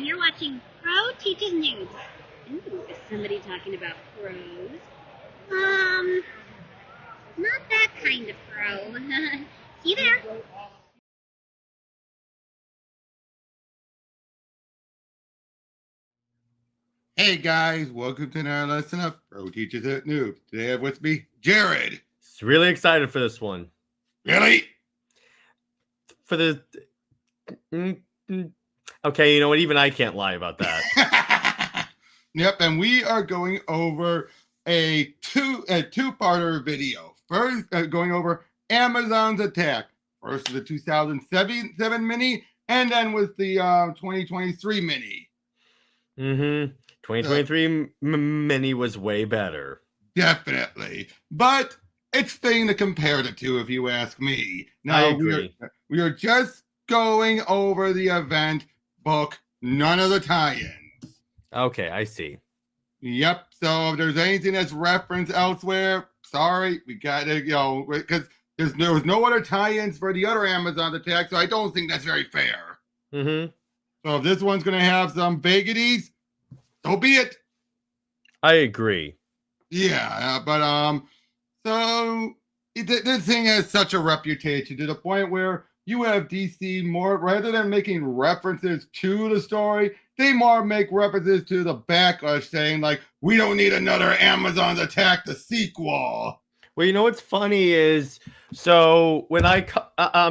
and you're watching Pro Teaches News. Ooh, is somebody talking about pros? Not that kind of pro. See you there. Hey guys, welcome to another lesson of Pro Teaches News. Today I have with me Jared. Really excited for this one. Really? For the okay, you know what? Even I can't lie about that. Yep, and we are going over a two-parter video. First, going over Amazon's attack. First, the 2007 mini, and then with the 2023 mini. 2023 mini was way better. Definitely, but it's fitting to compare the two, if you ask me. Now, I agree. We are just going over the event book, none of the tie-ins. Okay, I see. Yep. So if there's anything that's referenced elsewhere, sorry, we gotta, because there was no other tie-ins for the other Amazon attack, so I don't think that's very fair. So if this one's gonna have some vagaries, so be it. I agree. Yeah, but so this thing has such a reputation to the point where you have DC more, rather than making references to the story, they more make references to the backlash, saying like, we don't need another Amazon's Attack, the sequel. Well, you know what's funny is, so when I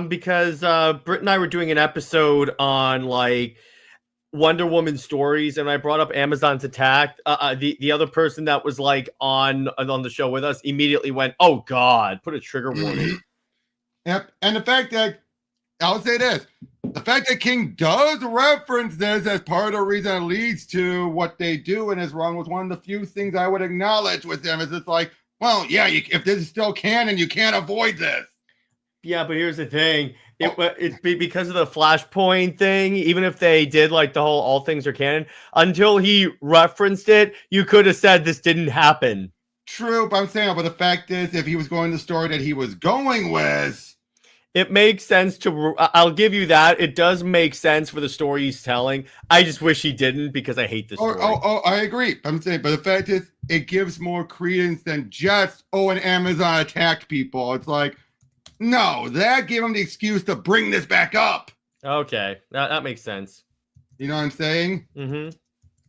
because Britt and I were doing an episode on like Wonder Woman stories, and I brought up Amazon's attack. The other person that was like on the show with us immediately went, "Oh God, put a trigger warning." Yep, and the fact that I'll say this: the fact that King does reference this as part of the reason it leads to what they do and is wrong was one of the few things I would acknowledge with them. Is it's like, well, yeah, if this is still canon, you can't avoid this. Yeah, but here's the thing. It's because of the Flashpoint thing. Even if they did like the whole all things are canon, until he referenced it, you could have said this didn't happen. True, but I'm saying, but the fact is, if he was going the story that he was going with, it makes sense to. I'll give you that. It does make sense for the story he's telling. I just wish he didn't, because I hate this story. I agree. I'm saying, but the fact is, it gives more credence than just an Amazon attacked people. It's like, no, that gave him the excuse to bring this back up. Okay, that makes sense. You know what I'm saying?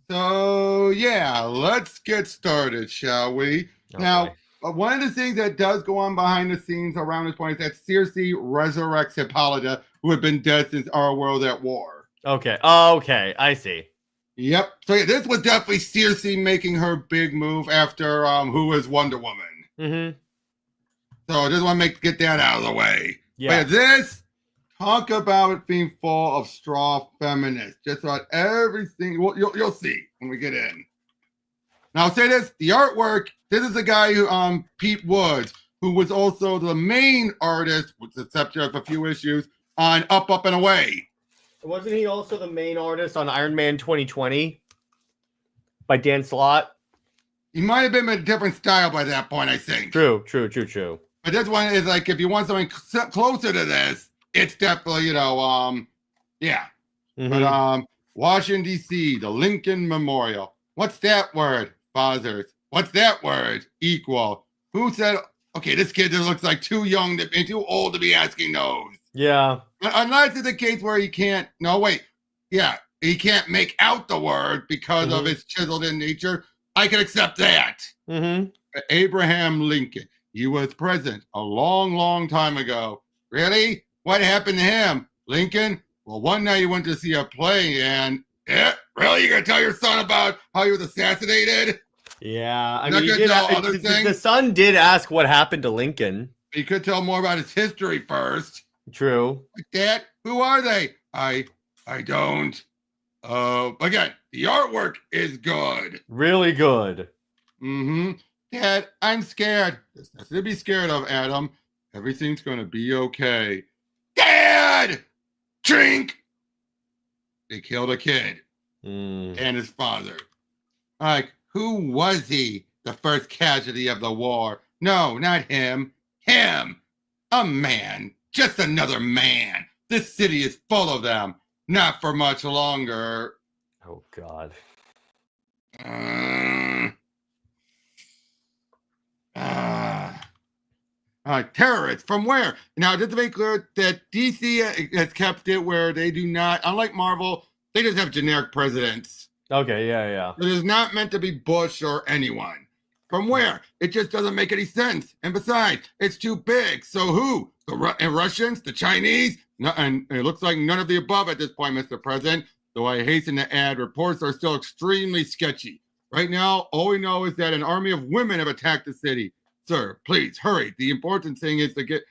So, yeah, let's get started, shall we? Okay. Now, one of the things that does go on behind the scenes around this point is that Circe resurrects Hippolyta, who had been dead since our world at war. Okay, I see. Yep. So, yeah, this was definitely Circe making her big move after Who Was Wonder Woman. So I just want to get that out of the way. Yeah. But this, talk about it being full of straw feminists. Just about everything. Well, you'll see when we get in. Now I'll say this: the artwork. This is the guy who, Pete Woods, who was also the main artist, with the exception of a few issues, on Up, Up, and Away. Wasn't he also the main artist on Iron Man 2020 by Dan Slott? He might have been a different style by that point, I think. True. But this one is like, if you want something closer to this, it's definitely, yeah. But Washington, D.C., the Lincoln Memorial. What's that word? Fathers. What's that word? Equal. Who said, okay, this kid just looks like too young and too old to be asking those. Yeah. Unless it's a case where he can't, he can't make out the word because of his chiseled in nature. I can accept that. Abraham Lincoln. He was president a long, long time ago. Really? What happened to him? Lincoln? Well, one night he went to see a play and, really? You're going to tell your son about how he was assassinated? Yeah. I mean, the son did ask what happened to Lincoln. He could tell more about his history first. True. Like that? Who are they? I don't. Again, the artwork is good. Really good. Dad, I'm scared. There's nothing to be scared of, Adam. Everything's going to be okay. Dad! Drink! They killed a kid. And his father. Like, who was he? The first casualty of the war. No, not him. Him. A man. Just another man. This city is full of them. Not for much longer. Oh God. Terrorists from where? Now, just to make clear that DC has kept it where they do not, unlike Marvel, they just have generic presidents. Okay, yeah. It is not meant to be Bush or anyone. From where? It just doesn't make any sense. And besides, it's too big. So who? The Russians? The Chinese? No, and it looks like none of the above at this point, Mr. President. Though I hasten to add, reports are still extremely sketchy. Right now, all we know is that an army of women have attacked the city. Sir, please hurry. The important thing is to get.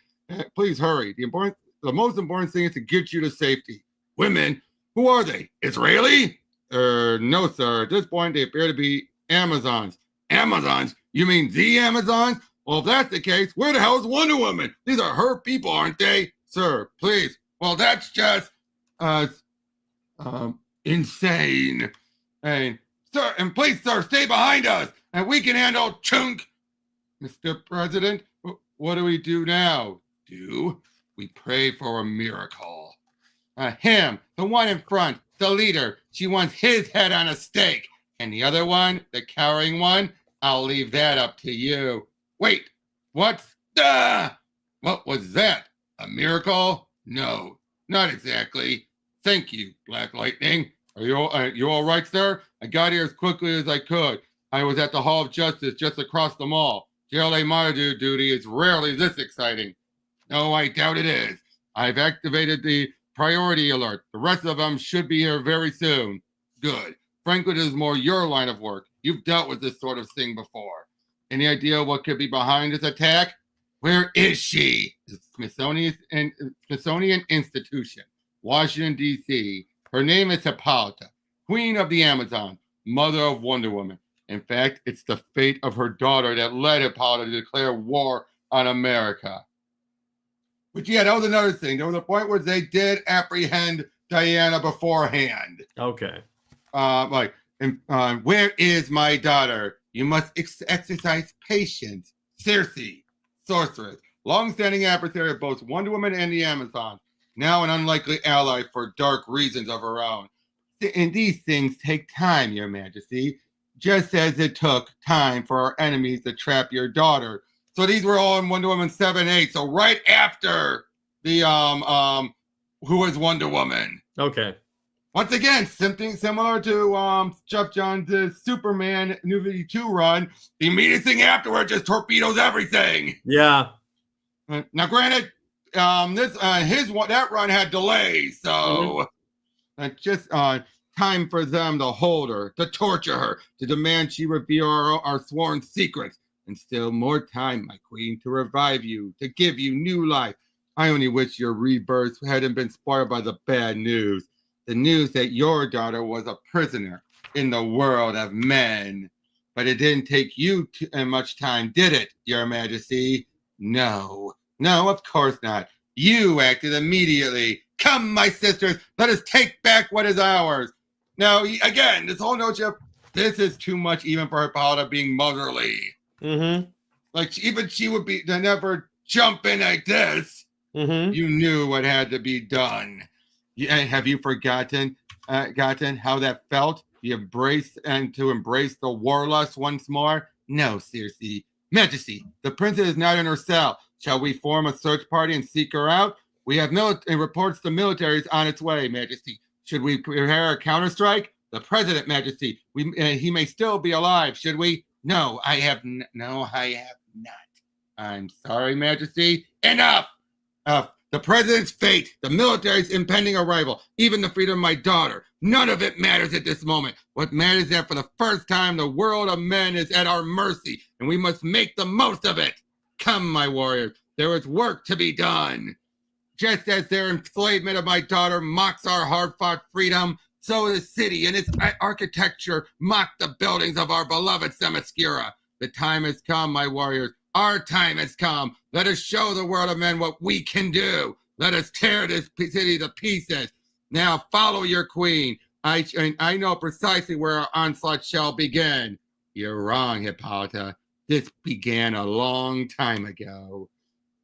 Please hurry. The most important thing is to get you to safety. Women? Who are they? Israeli? No, sir. At this point, they appear to be Amazons. Amazons? You mean the Amazons? Well, if that's the case, where the hell is Wonder Woman? These are her people, aren't they? Sir, please. Well, that's just, insane. And, sir, and please, sir, stay behind us, and we can handle chunk. Mr. President, what do we do now? We pray for a miracle. Him, the one in front, the leader, she wants his head on a stake. And the other one, the cowering one, I'll leave that up to you. Wait, what was that? A miracle? No, not exactly. Thank you, Black Lightning. Are you all right, sir? I got here as quickly as I could. I was at the Hall of Justice just across the mall. JLA monitor duty is rarely this exciting. No, I doubt it is. I've activated the priority alert. The rest of them should be here very soon. Good. Frankly, this is more your line of work. You've dealt with this sort of thing before. Any idea what could be behind this attack? Where is she? The Smithsonian Institution, Washington, D.C. Her name is Hippolyta, Queen of the Amazon, Mother of Wonder Woman. In fact, it's the fate of her daughter that led Hippolyta to declare war on America. But yeah, that was another thing. There was a point where they did apprehend Diana beforehand. Okay. Where is my daughter? You must exercise patience. Circe, sorceress, long-standing adversary of both Wonder Woman and the Amazon, now an unlikely ally for dark reasons of her own. And these things take time, Your Majesty, just as it took time for our enemies to trap your daughter. So these were all in Wonder Woman 7-8. So right after the Who is Wonder Woman? Okay. Once again, something similar to Jeff Johns' Superman New 52 run. The immediate thing afterward just torpedoes everything. Yeah. Now, granted, that run had delays, so just time for them to hold her, to torture her, to demand she reveal our sworn secrets. And still more time, my queen, to revive you, to give you new life. I only wish your rebirth hadn't been spoiled by the bad news. The news that your daughter was a prisoner in the world of men. But it didn't take you much time, did it, Your Majesty? No, of course not. You acted immediately. Come, my sisters, let us take back what is ours. Now, again, this whole notion of this is too much even for Hippolyta being motherly. Mm-hmm. Like, even she would be to never jump in like this. Mm-hmm. You knew what had to be done. Have you forgotten how that felt? You embrace and to embrace the warlust once more? No, Circe. Majesty, the princess is not in her cell. Shall we form a search party and seek her out? We have reports the military is on its way, Majesty. Should we prepare a counterstrike? The president, Majesty. He may still be alive. Should we? No, I have not. I'm sorry, Majesty. Enough! The president's fate, the military's impending arrival, even the freedom of my daughter. None of it matters at this moment. What matters is that for the first time, the world of men is at our mercy, and we must make the most of it. Come, my warriors, there is work to be done. Just as their enslavement of my daughter mocks our hard-fought freedom, so the city and its architecture mock the buildings of our beloved Themyscira. The time has come, my warriors. Our time has come. Let us show the world of men what we can do. Let us tear this city to pieces. Now follow your queen. I know precisely where our onslaught shall begin. You're wrong, Hippolyta. This began a long time ago.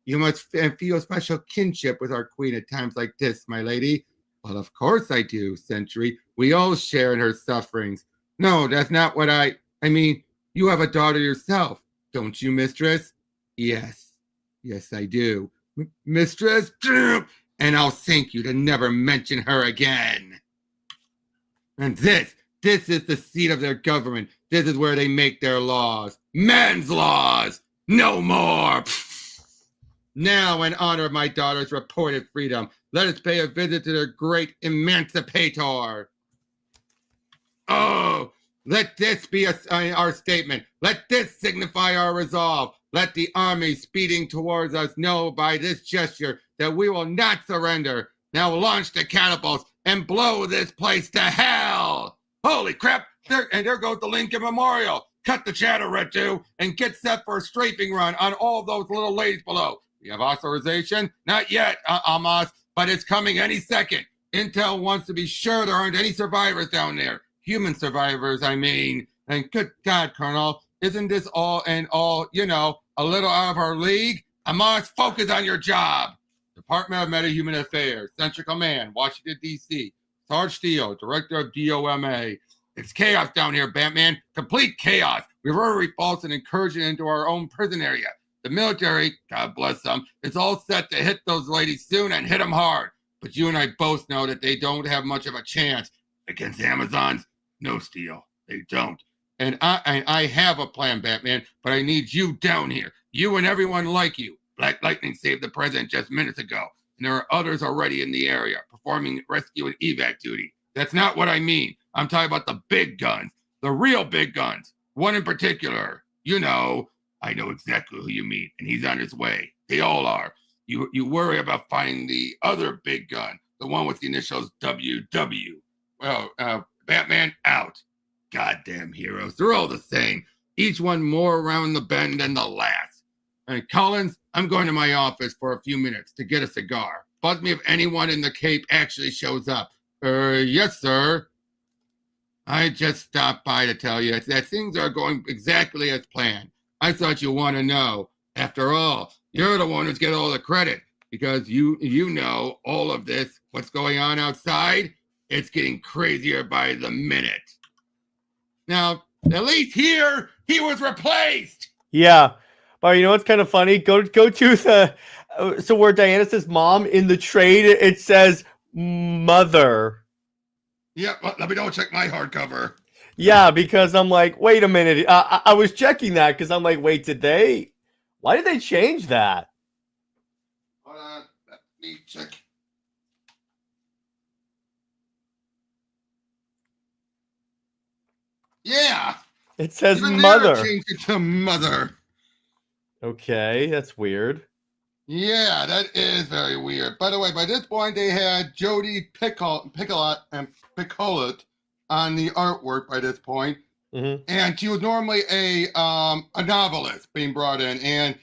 You must feel special kinship with our queen at times like this, my lady. Well, of course I do, Century. We all share in her sufferings. No, that's not what I mean, you have a daughter yourself, don't you, mistress? Yes. Yes, I do. Mistress? And I'll thank you to never mention her again. And this is the seat of their government. This is where they make their laws. Men's laws! No more! Now, in honor of my daughter's reported freedom, let us pay a visit to their great emancipator. Oh, let this be our statement. Let this signify our resolve. Let the army speeding towards us know by this gesture that we will not surrender. Now launch the catapults and blow this place to hell. Holy crap, there goes the Lincoln Memorial. Cut the chatter, Red 2, and get set for a strafing run on all those little ladies below. We have authorization? Not yet, Amos, but it's coming any second. Intel wants to be sure there aren't any survivors down there. Human survivors, I mean. And good God, Colonel, isn't this all a little out of our league? Amos, focus on your job. Department of Meta-Human Affairs, Central Command, Washington, D.C. Sarge Steele, Director of DOMA. It's chaos down here, Batman. Complete chaos. We've already repulsed an incursion into our own prison area. The military, God bless them, is all set to hit those ladies soon and hit them hard. But you and I both know that they don't have much of a chance against Amazons. No, Steele, they don't. And I have a plan, Batman, but I need you down here. You and everyone like you. Black Lightning saved the president just minutes ago, and there are others already in the area performing rescue and evac duty. That's not what I mean. I'm talking about the big guns, the real big guns. One in particular. You know, I know exactly who you mean, and he's on his way. They all are. You worry about finding the other big gun, the one with the initials WW. Well, Batman out. Goddamn heroes. They're all the same. Each one more around the bend than the last. And Collins, I'm going to my office for a few minutes to get a cigar. Buzz me if anyone in the Cape actually shows up. Yes, sir. I just stopped by to tell you that things are going exactly as planned. I thought you want to know. After all, you're the one who's getting all the credit because you know all of this, what's going on outside. It's getting crazier by the minute. Now, at least here, he was replaced. Yeah. But you know what's kind of funny? Go to the so where Diana says mom in the trade, it says mother. Yeah, well, let me double check my hardcover. Yeah, because I'm like, wait a minute. I was checking that because I'm like, wait, why did they change that? Hold on, let me check. Yeah. It says Even mother. there, changed it to mother. Okay, that's weird. Yeah, that is very weird. By the way, by this point, they had Jodie Picoult on the artwork by this point. Mm-hmm. And she was normally a novelist being brought in, and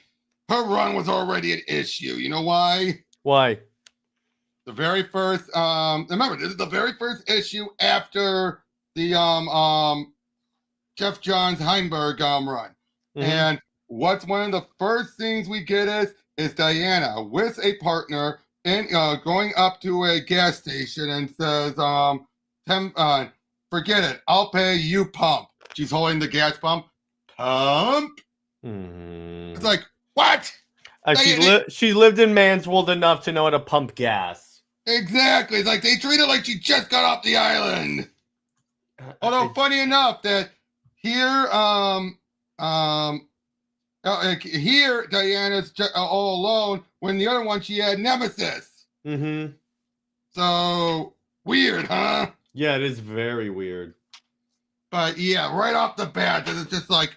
her run was already an issue. You know why? Why? The very first, remember, this is the very first issue after the Jeff Johns Heinberg run. Mm-hmm. And what's one of the first things we get is Diana with a partner and going up to a gas station and says, forget it, I'll pay, you pump. She's holding the gas pump. Pump? Mm-hmm. It's like, what? She lived in Mansfield enough to know how to pump gas. Exactly. It's like they treat her like she just got off the island. Although, funny enough, that here, here Diana's all alone. When the other one, she had Nemesis. Mm-hmm. So weird, huh? Yeah, it is very weird. But yeah, right off the bat, it's just like,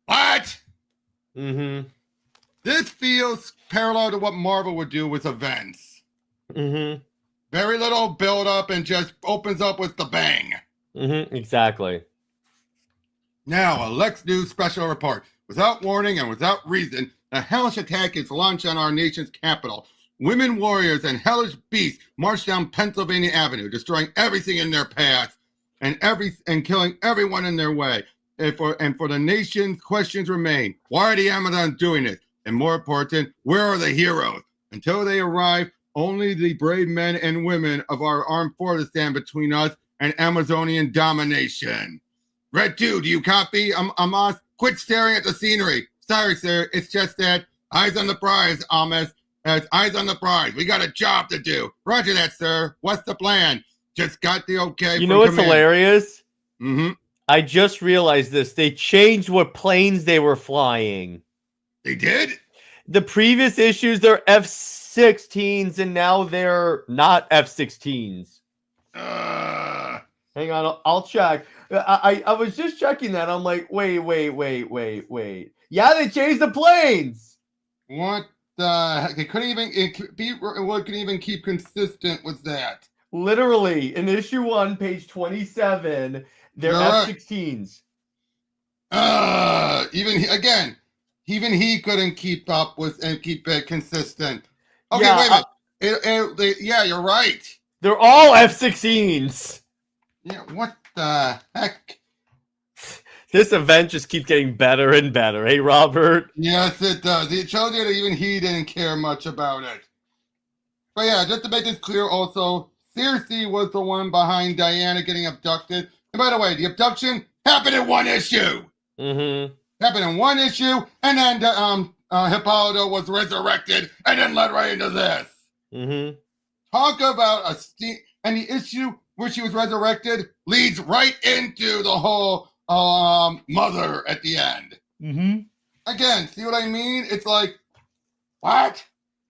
what? Mm-hmm. This feels parallel to what Marvel would do with events. Mm-hmm. Very little build up and just opens up with the bang. Mm-hmm. Exactly. Now, a Lex News special report. Without warning and without reason, a hellish attack is launched on our nation's capital. Women warriors and hellish beasts march down Pennsylvania Avenue, destroying everything in their path and killing everyone in their way. And for the nation's questions remain: why are the Amazons doing it? And more important, where are the heroes? Until they arrive, only the brave men and women of our armed forces stand between us and Amazonian domination. Red 2, do you copy? Amos, quit staring at the scenery. Sorry, sir. It's just that eyes on the prize, Amos. Eyes on the prize. We got a job to do. Roger that, sir. What's the plan? Just got the okay. You know what's hilarious? Mm-hmm. I just realized this. They changed what planes they were flying. They did? The previous issues, they're F-16s, and now they're not F-16s. Hang on, I'll check. I was just checking that. I'm like, wait. Yeah, they changed the planes. What the heck? They couldn't even keep consistent with that. Literally, in issue 1, page 27, they're F-16s. Even he couldn't keep up with and keep it consistent. Okay, yeah, wait a minute. Yeah, you're right. They're all F-16s. Yeah, what the heck? This event just keeps getting better and better, hey, Robert? Yes, it does. It shows you that even he didn't care much about it. But yeah, just to make this clear also, Circe was the one behind Diana getting abducted. And by the way, the abduction happened in 1 issue. Mm-hmm. Happened in 1 issue, and then Hippolyta was resurrected, and then led right into this. Mm-hmm. Talk about and the issue where she was resurrected leads right into the whole mother at the end. Mm-hmm. Again, see what I mean? It's like, what?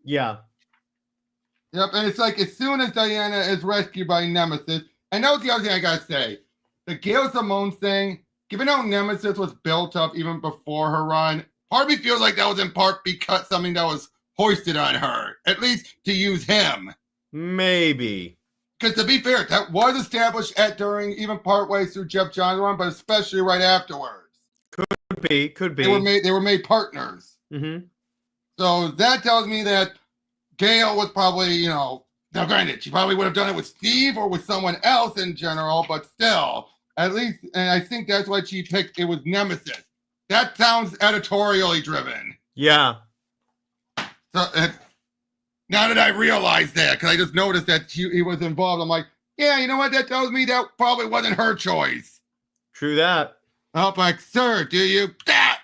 Yeah. Yep, and it's like as soon as Diana is rescued by Nemesis, and that was the other thing I gotta say. The Gail Simone thing, given how Nemesis was built up even before her run, part of me feels like that was in part because something that was hoisted on her, at least to use him. Maybe. Because to be fair, that was established during even partway through Jeff John's run, but especially right afterwards. Could be. They were made partners. Mm-hmm. So that tells me that Gail was probably, now granted, she probably would have done it with Steve or with someone else in general, but still, at least, and I think that's why she picked it was Nemesis. That sounds editorially driven. Yeah. So now that I realize that, because I just noticed that he was involved, I'm like, yeah, you know what? That tells me that probably wasn't her choice. True that. Oh, like, sir, do you that?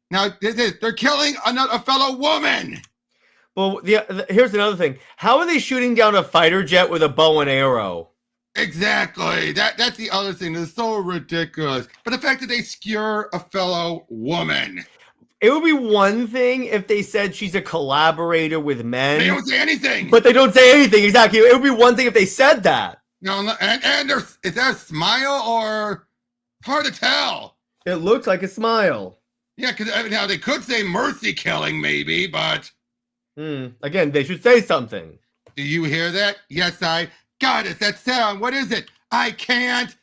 Now they're killing a fellow woman. Well, here's another thing. How are they shooting down a fighter jet with a bow and arrow? Exactly. That's the other thing. It's so ridiculous. But the fact that they skewer a fellow woman. It would be one thing if they said she's a collaborator with men. They don't say anything. But they don't say anything, exactly. It would be one thing if they said that. No, and is that a smile or hard to tell? It looks like a smile. Yeah, because now they could say mercy killing maybe, but... Again, they should say something. Do you hear that? Yes, I got it. That sound. What is it? I can't.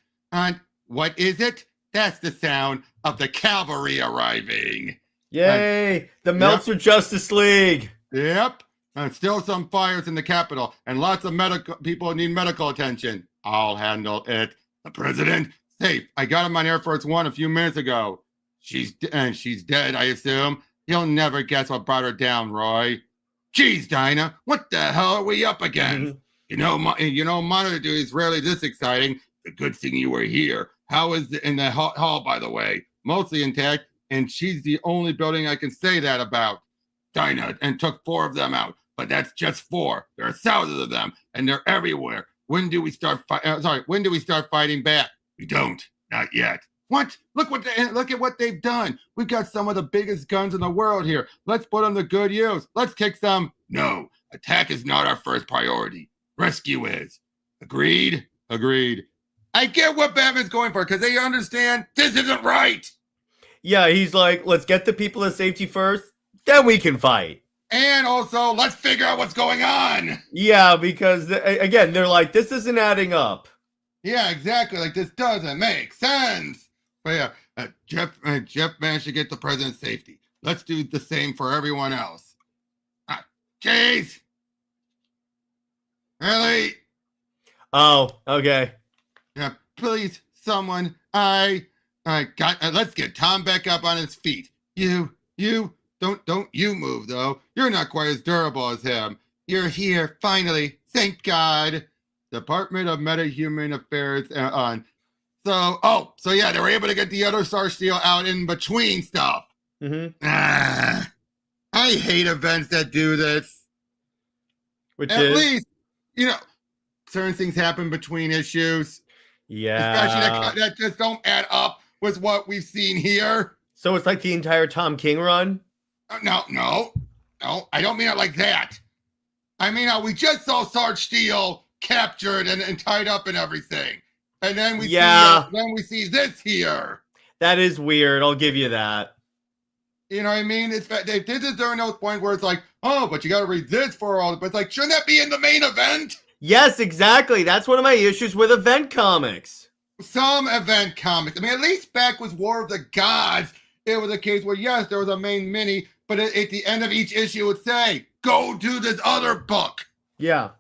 What is it? That's the sound of the cavalry arriving. Yay! The Meltzer Justice League. Yep. And still some fires in the Capitol, and lots of people need medical attention. I'll handle it. The president, safe. I got him on Air Force One a few minutes ago. She's dead, I assume. You'll never guess what brought her down, Roy. Geez, Dinah, what the hell are we up against? Monitor duty is rarely this exciting. The good thing you were here. How is it in the hall, by the way? Mostly intact, and she's the only building I can say that about. Dinah, and took 4 of them out, but that's just 4. There are thousands of them, and they're everywhere. When do we start fighting back? We don't. Not yet. What? Look at what they've done. We've got some of the biggest guns in the world here. Let's put them to good use. Let's kick some. No, attack is not our first priority. Rescue is. Agreed? Agreed. I get what Batman's going for because they understand this isn't right. Yeah, he's like, let's get the people to safety first, then we can fight. And also, let's figure out what's going on. Yeah, because, again, they're like, this isn't adding up. Yeah, exactly. Like, this doesn't make sense. But yeah, Jeff managed to get the president's safety. Let's do the same for everyone else. Jeez. Really? Oh, okay. Yeah, please, someone. Let's get Tom back up on his feet. You, don't you move, though. You're not quite as durable as him. You're here, finally. Thank God. Department of Meta-Human Affairs on. So yeah, they were able to get the other Star Steel out in between stuff. I hate events that do this. At least, certain things happen between issues. Yeah. Especially that just don't add up with what we've seen here. So it's like the entire Tom King run? No, I don't mean it like that. I mean, we just saw Sarge Steel captured and tied up and everything. And then we see this here. That is weird. I'll give you that. You know what I mean? They did this during those points where it's like, oh, but you got to read this for all. But it's like, shouldn't that be in the main event? Yes, exactly. That's one of my issues with event comics. Some event comics. I mean, at least back with War of the Gods, it was a case where, yes, there was a main mini, but at the end of each issue it would say, go do this other book. Yeah.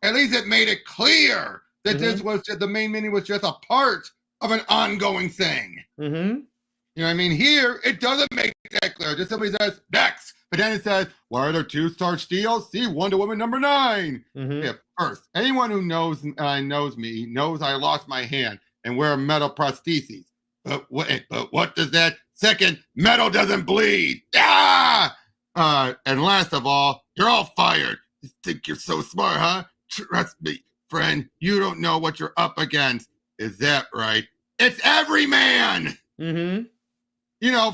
At least it made it clear that this was the main mini was just a part of an ongoing thing. You know what I mean? Here, it doesn't make that clear. Just simply says, next. But then it says, why are there 2 Sarge Steels? See Wonder Woman number 9. Yeah, first, anyone who knows me knows I lost my hand and wear metal prostheses. But what does that? Second, metal doesn't bleed. Ah! And last of all, you're all fired. You think you're so smart, huh? Trust me, friend, you don't know what you're up against. Is that right? It's Everyman!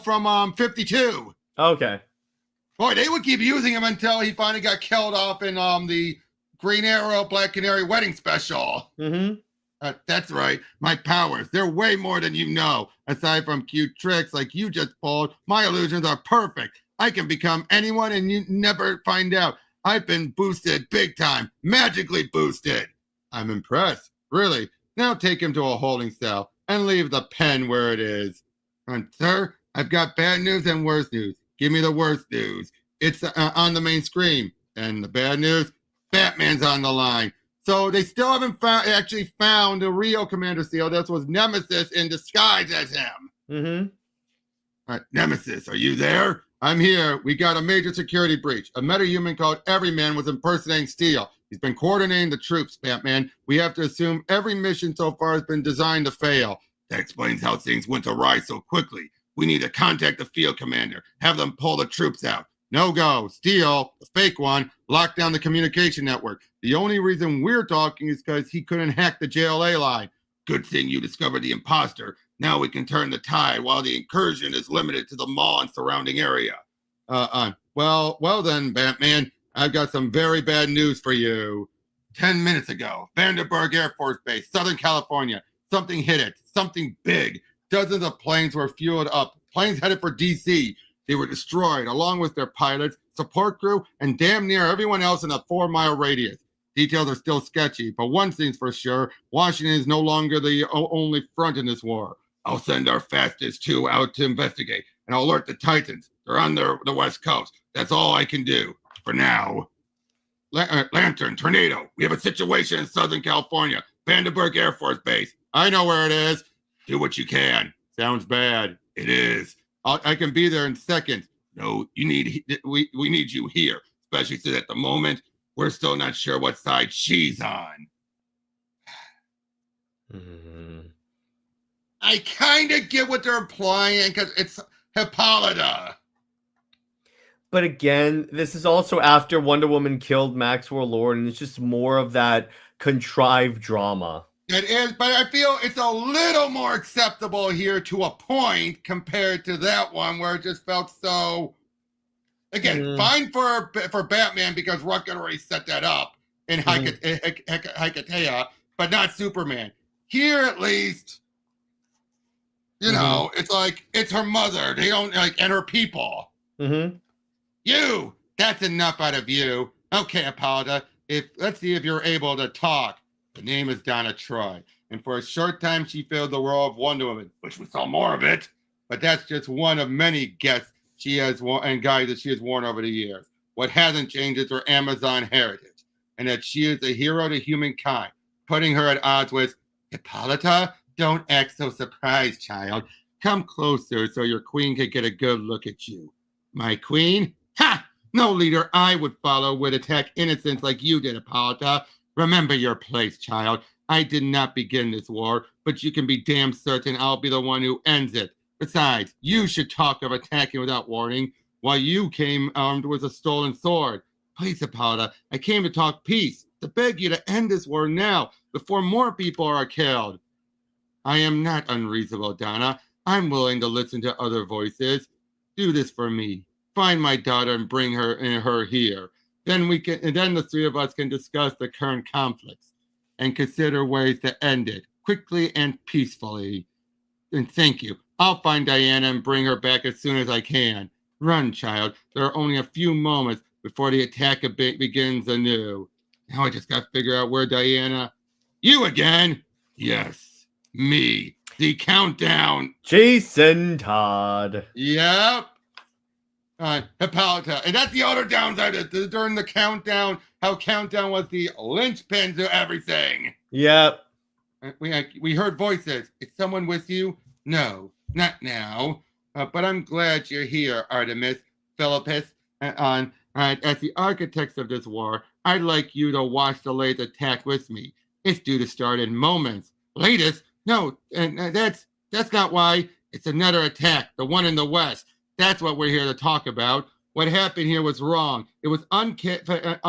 From 52. Okay. Boy, they would keep using him until he finally got killed off in the Green Arrow Black Canary wedding special. That's right. My powers, they're way more than you know. Aside from cute tricks like you just pulled, my illusions are perfect. I can become anyone and you never find out. I've been boosted big time, magically boosted. I'm impressed, really. Now take him to a holding cell and leave the pen where it is. And sir, I've got bad news and worse news. Give me the worst news. It's on the main screen. And the bad news, Batman's on the line. So they still haven't found the real Commander Steel. This was Nemesis in disguise as him. All right, Nemesis, are you there? I'm here. We got a major security breach. A metahuman called Everyman was impersonating Steel. He's been coordinating the troops, Batman. We have to assume every mission so far has been designed to fail. That explains how things went awry so quickly. We need to contact the field commander. Have them pull the troops out. No go. Steel, the fake one, locked down the communication network. The only reason we're talking is because he couldn't hack the JLA line. Good thing you discovered the imposter. Now we can turn the tide while the incursion is limited to the mall and surrounding area. Well then, Batman, I've got some very bad news for you. 10 minutes ago, Vandenberg Air Force Base, Southern California. Something hit it. Something big. Dozens of planes were fueled up. Planes headed for D.C. They were destroyed, along with their pilots, support crew, and damn near everyone else in a 4-mile radius. Details are still sketchy, but one thing's for sure, Washington is no longer the only front in this war. I'll send our fastest 2 out to investigate, and I'll alert the Titans. They're on the West Coast. That's all I can do for now. Lantern, Tornado, we have a situation in Southern California, Vandenberg Air Force Base. I know where it is. Do what you can. Sounds bad. It is. I can be there in seconds. No, we need you here, especially since at the moment we're still not sure what side she's on. I kind of get what they're implying because it's Hippolyta. But again, this is also after Wonder Woman killed Maxwell Lord, and it's just more of that contrived drama. It is, but I feel it's a little more acceptable here to a point compared to that one where it just felt so. Again, fine for Batman because Ruck had already set that up in Hikatea, but not Superman. Here, at least, it's like it's her mother. They don't and her people. You, that's enough out of you. Okay, Hippolyta. Let's see if you're able to talk. The name is Donna Troy, and for a short time she filled the role of Wonder Woman, which we saw more of it. But that's just one of many guests she has and guys that she has worn over the years. What hasn't changed is her Amazon heritage, and that she is a hero to humankind, putting her at odds with Hippolyta. Don't act so surprised, child. Come closer so your queen can get a good look at you. My queen? Ha! No leader I would follow would attack innocents like you did, Hippolyta. Remember your place, child. I did not begin this war, but you can be damn certain I'll be the one who ends it. Besides, you should talk of attacking without warning, while you came armed with a stolen sword. Please, Hippolyta, I came to talk peace, to beg you to end this war now, before more people are killed. I am not unreasonable, Donna. I'm willing to listen to other voices. Do this for me. Find my daughter and bring her here. Then the three of us can discuss the current conflicts and consider ways to end it quickly and peacefully. And thank you. I'll find Diana and bring her back as soon as I can. Run, child. There are only a few moments before the attack begins anew. Now I just got to figure out where Diana... You again? Yes, me. The countdown. Jason Todd. Yep. Hippolyta. And that's the other downside of it. During the countdown, how countdown was the linchpin to everything. Yep. We heard voices. Is someone with you? No, not now. But I'm glad you're here, Artemis, Philippus. As the architects of this war, I'd like you to watch the latest attack with me. It's due to start in moments. Latest? No, and that's not why. It's another attack, the one in the west. That's what we're here to talk about. What happened here was wrong. It was unfair,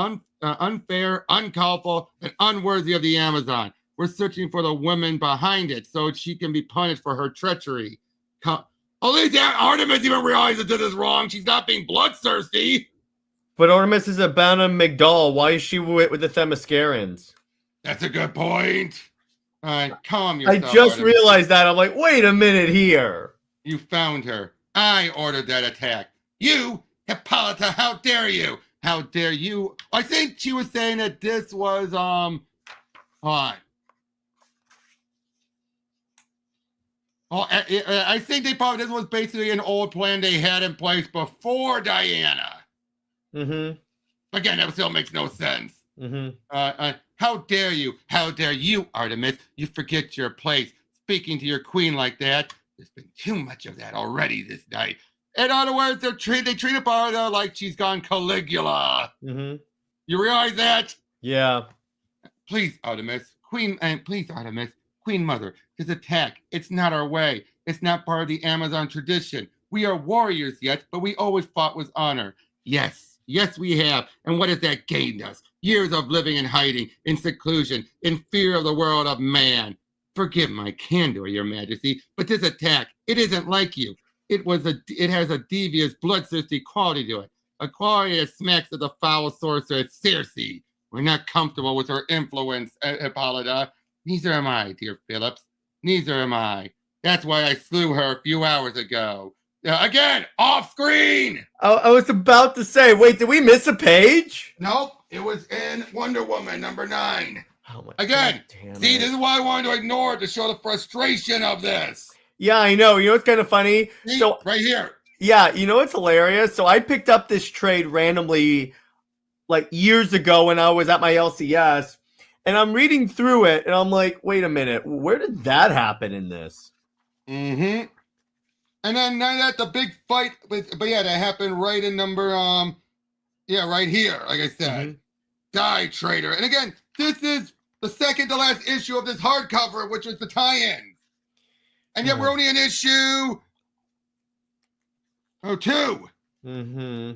uncalled for, and unworthy of the Amazon. We're searching for the woman behind it so she can be punished for her treachery. At least Artemis even realizes this is wrong. She's not being bloodthirsty. But Artemis is a Banner McDowell. Why is she with the Themyscirans? That's a good point. Calm yourself. I just Artemis. realized that. I'm like, wait a minute here. You found her. I ordered that attack. You, Hippolyta, how dare you? How dare you? I think she was saying that this was, hold on. Oh, I think this was basically an old plan they had in place before Diana. Mm-hmm. Again, that still makes no sense. Mm-hmm. How dare you? How dare you, Artemis? You forget your place. Speaking to your queen like that. There's been too much of that already this night. In other words, they treat Hippolyta like she's gone Caligula. Mm-hmm. You realize that? Yeah. Please, Artemis. Queen Mother, this attack, it's not our way. It's not part of the Amazon tradition. We are warriors yet, but we always fought with honor. Yes, we have. And what has that gained us? Years of living in hiding, in seclusion, in fear of the world of man. Forgive my candor, your majesty, but this attack, it isn't like you. It has a devious, bloodthirsty quality to it. A quality that smacks of the foul sorceress Circe. We're not comfortable with her influence, Hippolyta. Neither am I, dear Phillips. Neither am I. That's why I slew her a few hours ago. Again, off screen! I was about to say, wait, did we miss a page? Nope, it was in Wonder Woman #9. Oh my Again, God, see, this is why I wanted to ignore it, to show the frustration of this. Yeah, I know. You know what's kind of funny? See, So right here. yeah, you know what's hilarious? So I picked up this trade randomly like years ago when I was at my LCS, and I'm reading through it, and I'm like, wait a minute, where did that happen in this? Mm-hmm. And then that the big fight, but yeah, that happened right in number, right here, like I said. Mm-hmm. Die, traitor. And again, this is the second to last issue of this hardcover, which was the tie-in. And yet we're only in issue 2. Mm-hmm.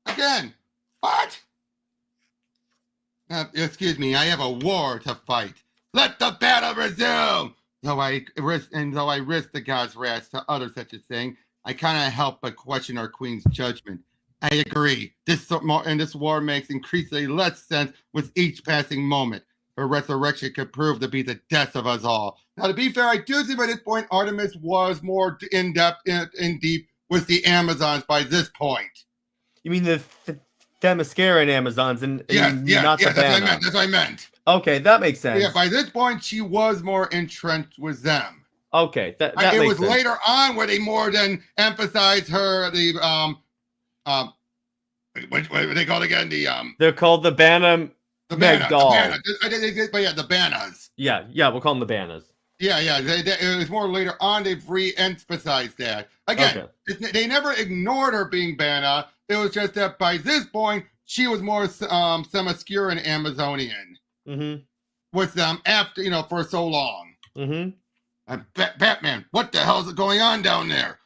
Again, what? Excuse me, I have a war to fight. Let the battle resume. Though I risk the god's wrath to utter such a thing, I cannot help but question our queen's judgment. I agree. This war makes increasingly less sense with each passing moment. Her resurrection could prove to be the death of us all. Now, to be fair, I do think by this point Artemis was more in deep with the Amazons by this point. You mean the Themysciran Amazons and not the Banner? That's what I meant. Okay, that makes sense. Yeah, by this point she was more entrenched with them. Okay, that makes it was sense. later on where they more than emphasized her what are they called again? They're called the Banner. The Banner. But yeah, the Banners. Yeah, we'll call them the Banners. Yeah. It was more later on they've re-emphasized that. Again, they never ignored her being Banner. It was just that by this point she was more Themysciran Amazonian. with them after, for so long. Batman, what the hell is going on down there?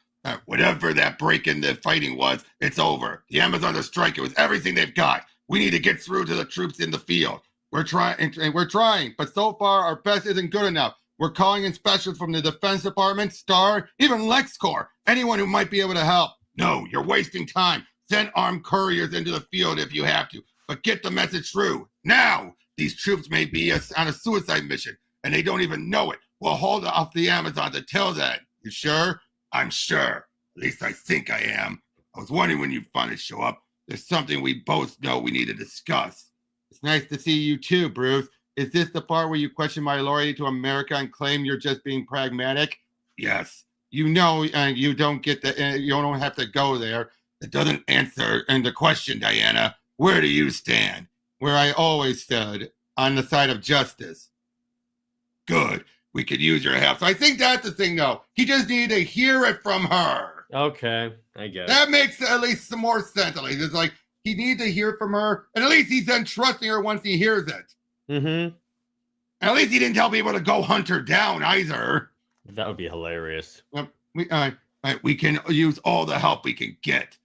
Whatever that break in the fighting was, it's over. The Amazons are striking with everything they've got. We need to get through to the troops in the field. We're trying, but so far our best isn't good enough. We're calling in specialists from the Defense Department, STAR, even LexCorp, anyone who might be able to help. No, you're wasting time. Send armed couriers into the field if you have to, but get the message through. Now, these troops may be on a suicide mission, and they don't even know it. We'll hold off the Amazons until then. You sure? I'm sure. At least I think I am. I was wondering when you'd finally show up. There's something we both know we need to discuss. It's nice to see you too, Bruce. Is this the part where you question my loyalty to America and claim you're just being pragmatic? Yes. You know, you don't have to go there. It doesn't answer the question, Diana. Where do you stand? Where I always stood, on the side of justice. Good. We could use your help. So I think that's the thing, though. He just needed to hear it from her. Okay, I guess. That makes at least some more sense. At least it's like he needs to hear from her, and at least he's then trusting her once he hears it. And at least he didn't tell people to go hunt her down either. That would be hilarious. We can use all the help we can get.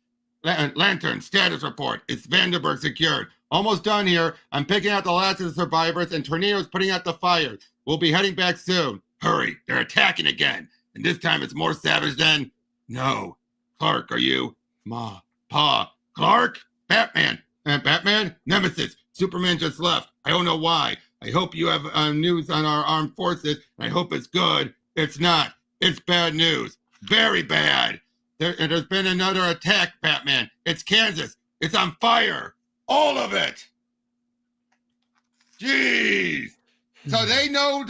Lantern, status report. It's Vandenberg secured. Almost done here. I'm picking out the last of the survivors, and Tornado's putting out the fires. We'll be heading back soon. Hurry, they're attacking again. And this time it's more savage than... No. Clark, are you? Ma. Pa. Clark? Batman. Batman? Nemesis. Superman just left. I don't know why. I hope you have news on our armed forces. I hope it's good. It's not. It's bad news. Very bad. There's been another attack, Batman. It's Kansas. It's on fire. All of it. Jeez. So they know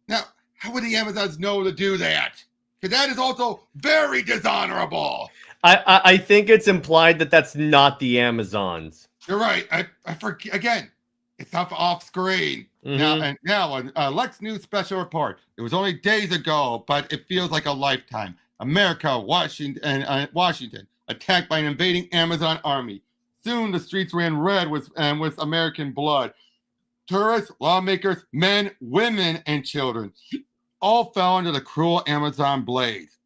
now, how would the Amazons know to do that? Because that is also very dishonorable. I think it's implied that that's not the Amazons. You're right. I forget again. It's off screen now. Lex News special report. It was only days ago, but it feels like a lifetime. America, Washington, attacked by an invading Amazon army. Soon the streets ran red with American blood. Tourists, lawmakers, men, women, and children all fell under the cruel Amazon blaze.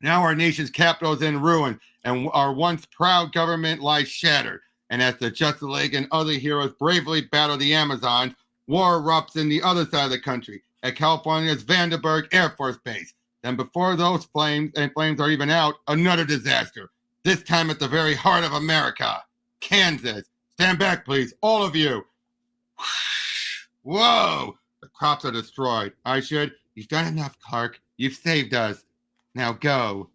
Now our nation's capital is in ruin, and our once proud government lies shattered. And as the Justice League and other heroes bravely battle the Amazons, war erupts in the other side of the country, at California's Vandenberg Air Force Base. Then before those flames are even out, another disaster. This time at the very heart of America, Kansas. Stand back, please, all of you. Whoa! The crops are destroyed. You've done enough, Clark. You've saved us. Now go.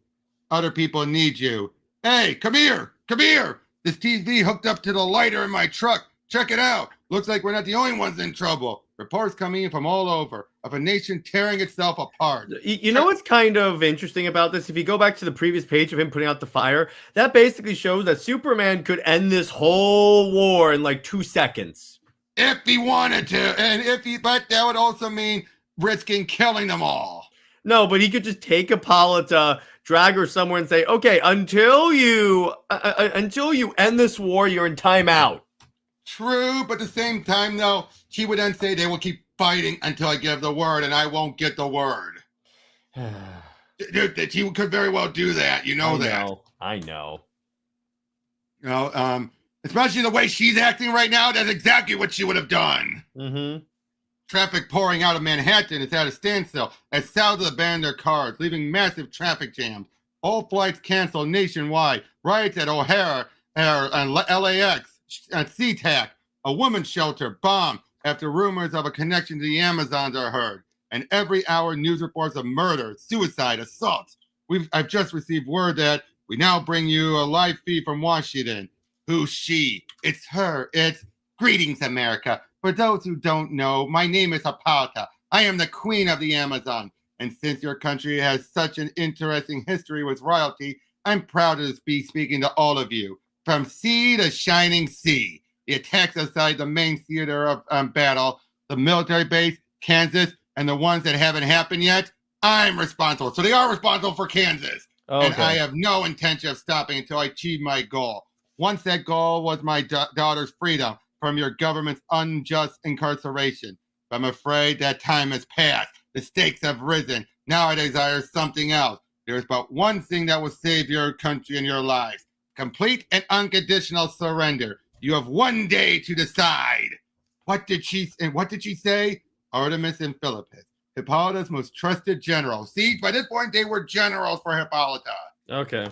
Other people need you. Hey, come here! Come here! This TV hooked up to the lighter in my truck. Check it out. Looks like we're not the only ones in trouble. Reports coming in from all over of a nation tearing itself apart. You know what's kind of interesting about this? If you go back to the previous page of him putting out the fire, that basically shows that Superman could end this whole war in like 2 seconds. If he wanted to, but that would also mean risking killing them all. No, but he could just take Hippolyta, drag her somewhere, and say, "Okay, until you end this war, you're in timeout." True, but at the same time, though, she would then say they will keep fighting until I give the word, and I won't get the word. She could very well do that. You know that. I know. You know, especially the way she's acting right now, that's exactly what she would have done. Traffic pouring out of Manhattan is at a standstill as thousands abandon their cars, leaving massive traffic jams. All flights canceled nationwide. Riots at O'Hare and LAX, at SeaTac, a women's shelter bombed after rumors of a connection to the Amazons are heard. And every hour, news reports of murder, suicide, assaults. I've just received word that we now bring you a live feed from Washington. Who's she? It's her. It's greetings, America. For those who don't know, my name is Hippolyta. I am the queen of the Amazon. And since your country has such an interesting history with royalty, I'm proud to be speaking to all of you. From sea to shining sea. The attacks outside the main theater of battle, the military base, Kansas, and the ones that haven't happened yet, I'm responsible. So they are responsible for Kansas. Okay. And I have no intention of stopping until I achieve my goal. Once that goal was my daughter's freedom, from your government's unjust incarceration. But I'm afraid that time has passed. The stakes have risen. Now I desire something else. There is but one thing that will save your country and your lives. Complete and unconditional surrender. You have 1 day to decide. What did she say? Artemis and Philippus, Hippolyta's most trusted general. See, by this point, they were generals for Hippolyta. Okay.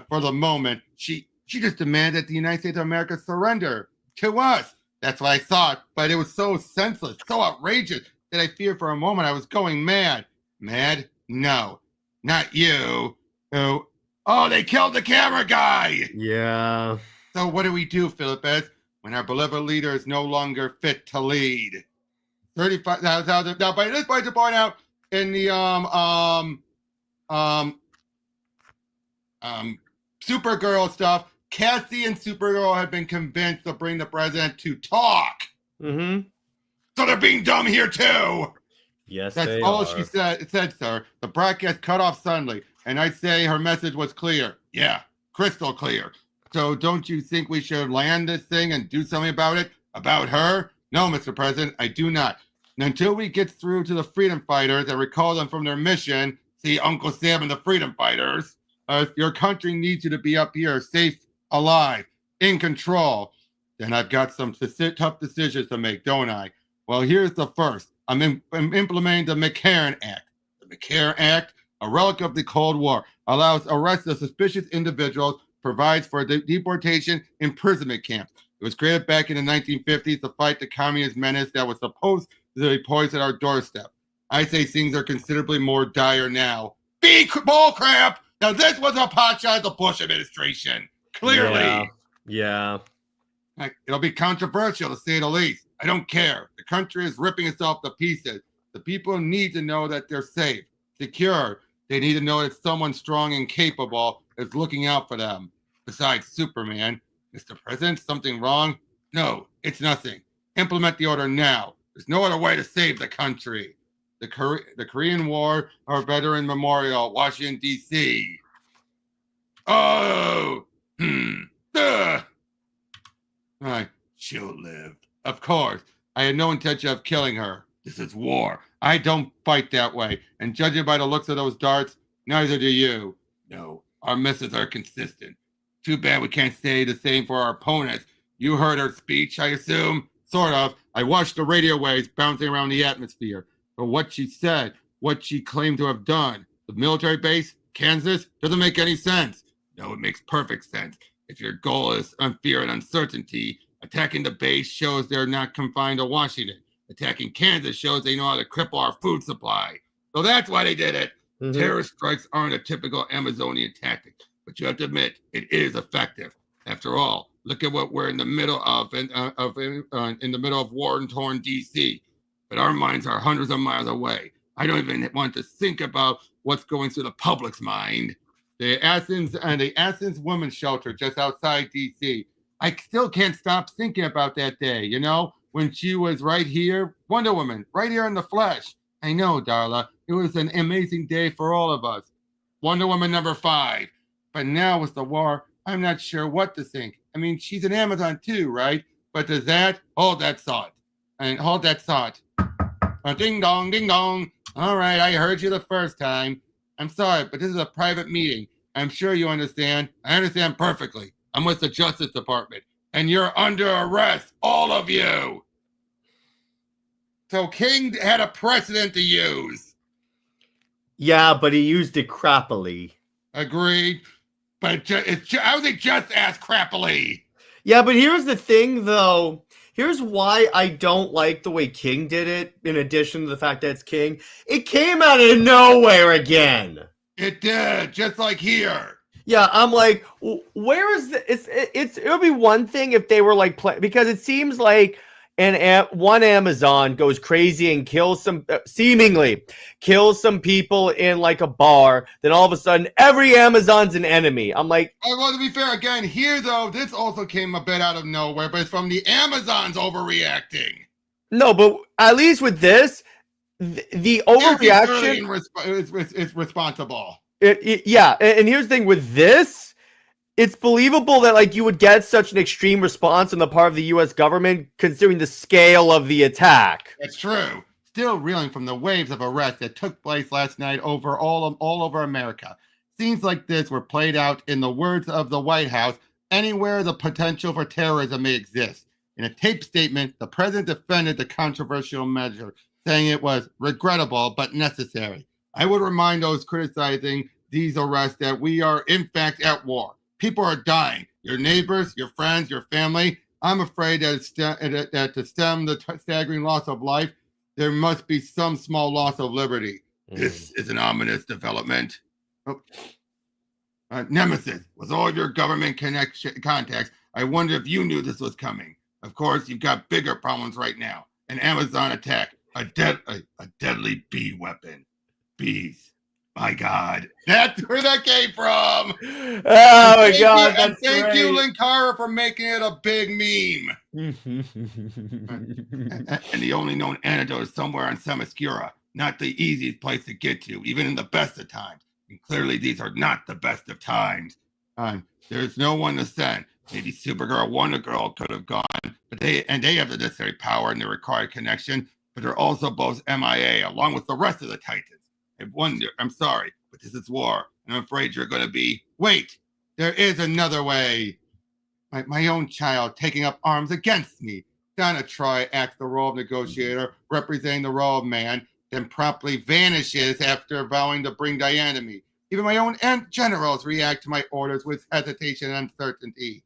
For the moment, she just demanded that the United States of America surrender to us. That's what I thought, but it was so senseless, so outrageous that I feared for a moment I was going mad. Mad? No, not you. Oh, they killed the camera guy. Yeah. So what do we do, Philippus, when our beloved leader is no longer fit to lead? 35,000. Now, by this point, to point out in the Supergirl stuff, Cassie and Supergirl have been convinced to bring the president to talk. Mm-hmm. So they're being dumb here too. Yes, that's all she said. It said, sir. The broadcast cut off suddenly, and I'd say her message was clear. Yeah, crystal clear. So don't you think we should land this thing and do something about it? About her? No, Mr. President, I do not. And until we get through to the freedom fighters and recall them from their mission, see Uncle Sam and the freedom fighters, your country needs you to be up here, safe, alive, in control. Then I've got some tough decisions to make, don't I? Well, here's the first. I'm implementing the McCarran Act. The McCarran Act, a relic of the Cold War, allows arrest of suspicious individuals, provides for deportation, imprisonment camps. It was created back in the 1950s to fight the communist menace that was supposed to be poised at our doorstep. I say things are considerably more dire now. Bull crap! Now this was a potshot of the Bush administration. Clearly. Yeah. It'll be controversial to say the least. I don't care. The country is ripping itself to pieces. The people need to know that they're safe, secure. They need to know that someone strong and capable is looking out for them. Besides Superman, Mr. President, something wrong? No, it's nothing. Implement the order now. There's no other way to save the country. The Korean War, our Veteran Memorial, Washington, D.C. Oh, she'll live. Of course. I had no intention of killing her. This is war. I don't fight that way. And judging by the looks of those darts, neither do you. No, our misses are consistent. Too bad we can't say the same for our opponents. You heard her speech, I assume? Sort of. I watched the radio waves bouncing around the atmosphere. But what she said, what she claimed to have done, the military base, Kansas, doesn't make any sense. No, it makes perfect sense. If your goal is fear and uncertainty, attacking the base shows they're not confined to Washington. Attacking Kansas shows they know how to cripple our food supply. So that's why they did it. Mm-hmm. Terrorist strikes aren't a typical Amazonian tactic, but you have to admit it is effective. After all, look at what we're in the middle of, in the middle of war-torn D.C. But our minds are hundreds of miles away. I don't even want to think about what's going through the public's mind. The Athens Women's Shelter just outside D.C. I still can't stop thinking about that day, you know, when she was right here, Wonder Woman, right here in the flesh. I know, Darla, it was an amazing day for all of us. Wonder Woman #5. But now with the war, I'm not sure what to think. I mean, she's an Amazon too, right? But does that, hold that thought. Ding dong, ding dong. All right, I heard you the first time. I'm sorry, but this is a private meeting. I'm sure you understand. I understand perfectly. I'm with the Justice Department, and you're under arrest, all of you. So King had a precedent to use. Yeah, but he used it crappily. Agreed. But I was just asked crappily. Yeah, but here's the thing, though. Here's why I don't like the way King did it, in addition to the fact that it's King. It came out of nowhere again. It did, just like here. Yeah, I'm like, where is the... It would be one thing if they were like... because it seems like one Amazon goes crazy and seemingly kills some people in like a bar, then all of a sudden every Amazon's an enemy. I'm like, well, to be fair, again, here though, this also came a bit out of nowhere, but it's from the Amazons overreacting. No, but at least with this, the overreaction is responsible. Yeah, and here's the thing with this, it's believable that like you would get such an extreme response on the part of the U.S. government, considering the scale of the attack. It's true. Still reeling from the waves of arrests that took place last night over all over America. Scenes like this were played out, in the words of the White House, anywhere the potential for terrorism may exist. In a taped statement, the president defended the controversial measure, saying it was regrettable but necessary. I would remind those criticizing these arrests that we are in fact at war. People are dying. Your neighbors, your friends, your family. I'm afraid that to stem the staggering loss of life, there must be some small loss of liberty. This is an ominous development. Oh. Nemesis, with all your government contacts, I wonder if you knew this was coming. Of course, you've got bigger problems right now. An Amazon attack, a deadly bee weapon. Bees. My God, that's where that came from. Oh my God, that's thank great. you, Linkara, for making it a big meme. And the only known antidote is somewhere on Themyscira. Not the easiest place to get to, even in the best of times. And clearly, these are not the best of times. There's no one to send. Maybe Supergirl, Wonder Girl could have gone, but they have the necessary power and the required connection. But they're also both MIA, along with the rest of the Titans. I wonder, I'm sorry, but this is war, and I'm afraid you're going to be. Wait, there is another way. My own child taking up arms against me. Donna Troy acts the role of negotiator, representing the role of man, then promptly vanishes after vowing to bring Diane to me. Even my own generals react to my orders with hesitation and uncertainty.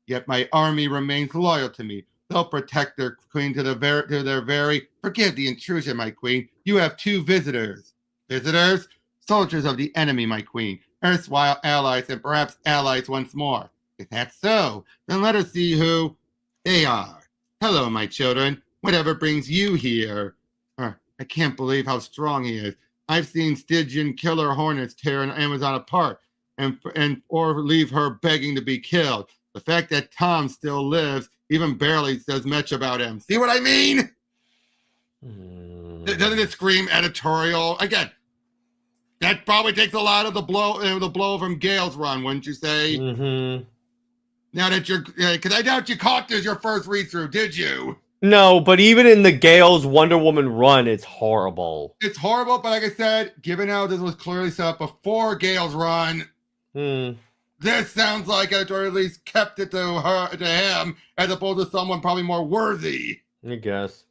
Yet my army remains loyal to me. They'll protect their queen to their very. Forgive the intrusion, my queen. You have two visitors. Visitors? Soldiers of the enemy, my queen. Erstwhile allies, and perhaps allies once more. If that's so, then let us see who they are. Hello, my children. Whatever brings you here? I can't believe how strong he is. I've seen Stygian killer hornets tear an Amazon apart or leave her begging to be killed. The fact that Tom still lives even barely says much about him. See what I mean? Doesn't it scream editorial? Again, that probably takes a lot of the blow from Gale's run, wouldn't you say? Mm-hmm. Now that you're, because I doubt you caught this your first read through, did you? No, but even in the Gale's Wonder Woman run, it's horrible. It's horrible, but like I said, given how this was clearly set up before Gale's run, this sounds like editorial at least kept it to him, as opposed to someone probably more worthy. I guess.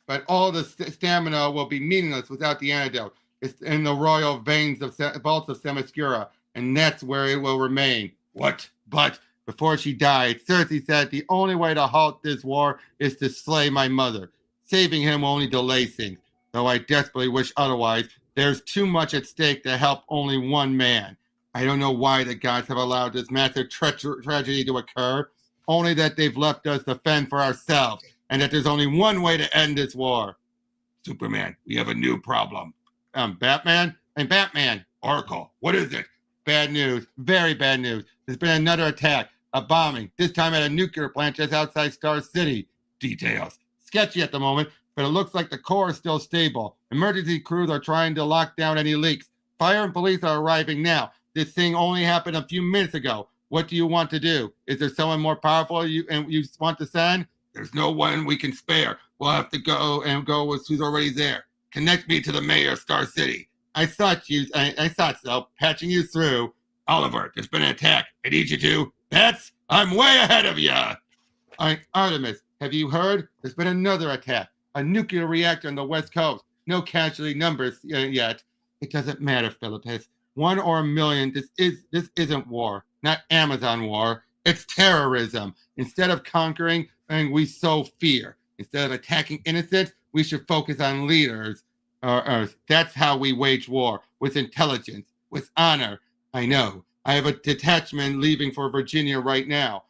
But all the stamina will be meaningless without the antidote. It's in the royal veins of vaults of Themyscira, and that's where it will remain. What? But before she died, Cersei said the only way to halt this war is to slay my mother. Saving him will only delay things. Though I desperately wish otherwise, there's too much at stake to help only one man. I don't know why the gods have allowed this massive tragedy to occur, only that they've left us to fend for ourselves, and that there's only one way to end this war. Superman, we have a new problem. Batman? I'm Batman. Oracle, what is it? Bad news. Very bad news. There's been another attack. A bombing. This time at a nuclear plant just outside Star City. Details. Sketchy at the moment, but it looks like the core is still stable. Emergency crews are trying to lock down any leaks. Fire and police are arriving now. This thing only happened a few minutes ago. What do you want to do? Is there someone more powerful you want to send? There's no one we can spare. We'll have to go with who's already there. Connect me to the mayor of Star City. I thought so. Patching you through. Oliver, there's been an attack. I need you to. I'm way ahead of you. Artemis, have you heard? There's been another attack. A nuclear reactor on the West Coast. No casualty numbers yet. It doesn't matter, Philippus. 1 or a million. This isn't war. Not Amazon war. It's terrorism. Instead of conquering, we sow fear. Instead of attacking innocents, we should focus on leaders. That's how we wage war. With intelligence. With honor. I know. I have a detachment leaving for Virginia right now.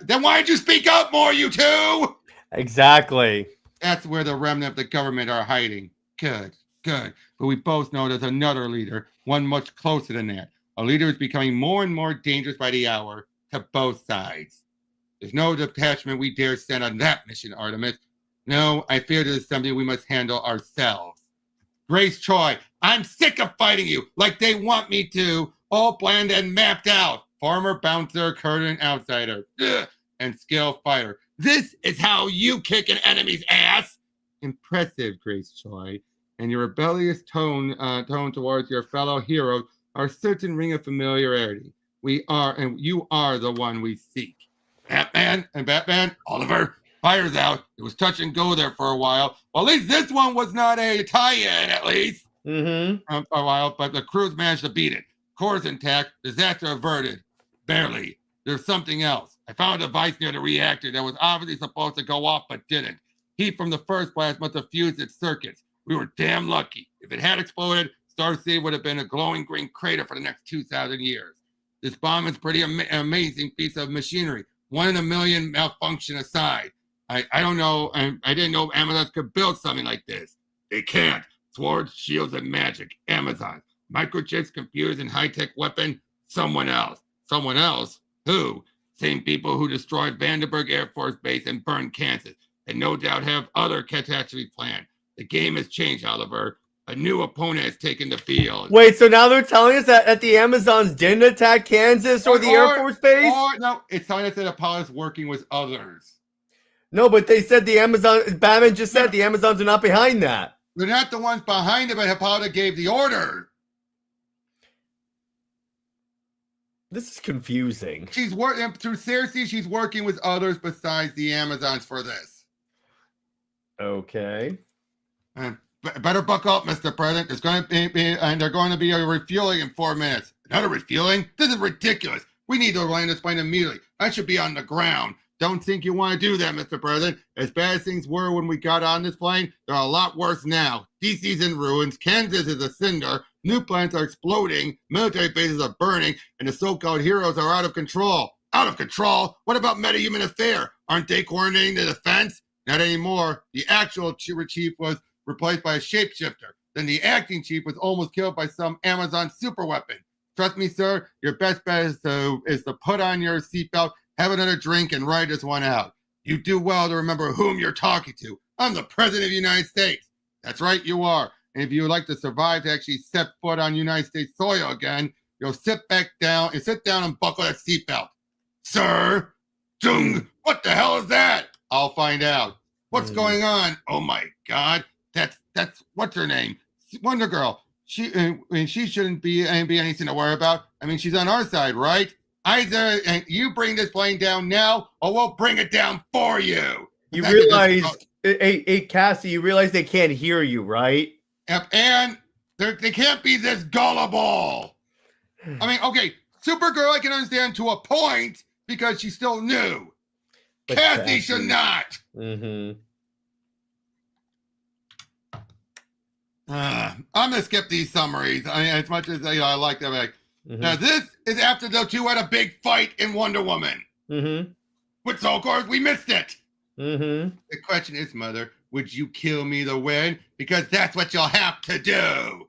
Then why did you speak up more, you two? Exactly. That's where the remnant of the government are hiding. Good. But we both know there's another leader, one much closer than that. A leader who's becoming more and more dangerous by the hour to both sides. There's no detachment we dare send on that mission, Artemis. No, I fear this is something we must handle ourselves. Grace Troy, I'm sick of fighting you like they want me to, all planned and mapped out. former bouncer, curtain outsider, and skill fighter. This is how you kick an enemy's ass. Impressive, Grace Choi. And your rebellious tone towards your fellow heroes are a certain ring of familiarity. You are the one we seek. Batman, Oliver, fire's out. It was touch and go there for a while. Well, at least this one was not a tie-in, at least. For a while, but the crews managed to beat it. Core's intact. Disaster averted. Barely. There's something else. I found a device near the reactor that was obviously supposed to go off, but didn't. Heat from the first blast must have fused its circuits. We were damn lucky. If it had exploded, Star City would have been a glowing green crater for the next 2,000 years. This bomb is pretty amazing piece of machinery. 1 in a million malfunction aside. I don't know. I didn't know Amazon could build something like this. They can't. Swords, shields, and magic. Amazon. Microchips, computers, and high-tech weapon. Someone else. Someone else? Who? Same people who destroyed Vandenberg Air Force Base and burned Kansas. And no doubt have other catastrophes planned. The game has changed, Oliver. A new opponent has taken the field. Wait, so now they're telling us that the Amazons didn't attack Kansas or the Air Force Base? No, it's telling us that Apollo's working with others. No, but they said Batman just said the Amazons are not behind that. They're not the ones behind it, but Hippolyta gave the order. This is confusing. She's working through Cersei. She's working with others besides the Amazons for this. Okay. Better buck up, Mr. President. There's going to they're going to be a refueling in 4 minutes. Another refueling? This is ridiculous. We need to land this plane immediately. I should be on the ground. Don't think you want to do that, Mr. President. As bad as things were when we got on this plane, they're a lot worse now. DC's in ruins. Kansas is a cinder. New plants are exploding. Military bases are burning. And the so-called heroes are out of control. Out of control? What about metahuman affair? Aren't they coordinating the defense? Not anymore. The actual chief was replaced by a shapeshifter. Then the acting chief was almost killed by some Amazon superweapon. Trust me, sir, your best bet is to put on your seatbelt, have another drink, and ride this one out. You do well to remember whom you're talking to. I'm the President of the United States. That's right, you are. And if you would like to survive to actually set foot on United States soil again, you'll sit down and buckle that seatbelt. Sir? Dung! What the hell is that? I'll find out. What's going on? Oh my God. That's what's her name? Wonder Girl. She shouldn't be anything to worry about. I mean, she's on our side, right? Either you bring this plane down now, or we'll bring it down for you. You realize, hey, Cassie, you realize they can't hear you, right? Yep, and they can't be this gullible. I mean, okay, Supergirl I can understand to a point because she's still new. But Cassie should not. I'm gonna skip these summaries. I mean, as much as I like them. Now this is after the two had a big fight in Wonder Woman. But so of course we missed it. The question is, Mother, would you kill me to win? Because that's what you'll have to do.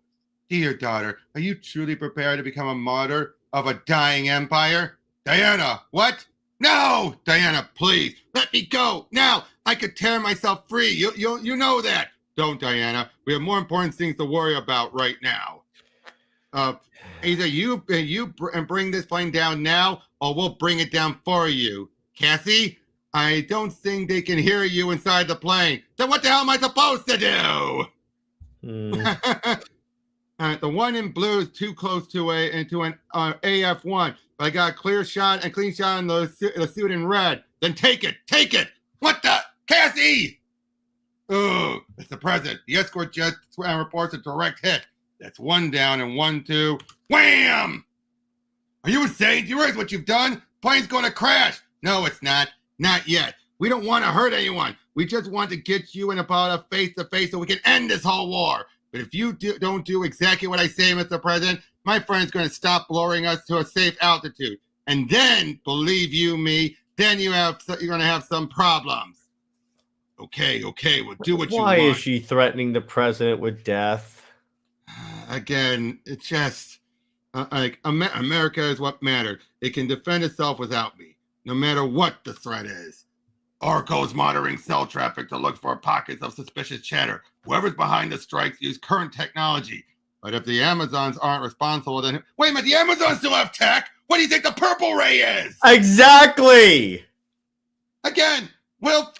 Dear daughter, are you truly prepared to become a martyr of a dying empire? Diana, what? No, Diana, please let me go now. I could tear myself free. You know that. Don't, Diana. We have more important things to worry about right now. Either you bring this plane down now, or we'll bring it down for you. Cassie, I don't think they can hear you inside the plane. Then what the hell am I supposed to do? The one in blue is too close to an AF1, but I got a clean shot on the suit in red. Then take it. What the? Cassie! Oh, it's the president. The escort jet reports a direct hit. That's one down and 1, 2. Wham! Are you insane? Do you realize what you've done? Plane's going to crash. No, it's not. Not yet. We don't want to hurt anyone. We just want to get you and Apollo face to face so we can end this whole war. But if you don't do exactly what I say, Mr. President, my friend's going to stop lowering us to a safe altitude. And then, believe you me, then you're going to have some problems. Okay, we'll do what you want. Why is she threatening the president with death? Again, it's just America is what matters. It can defend itself without me, no matter what the threat is. Orko's monitoring cell traffic to look for pockets of suspicious chatter. Whoever's behind the strikes use current technology. But if the Amazons aren't responsible, then... Wait a minute, the Amazons still have tech? What do you think the purple ray is? Exactly. Again, Will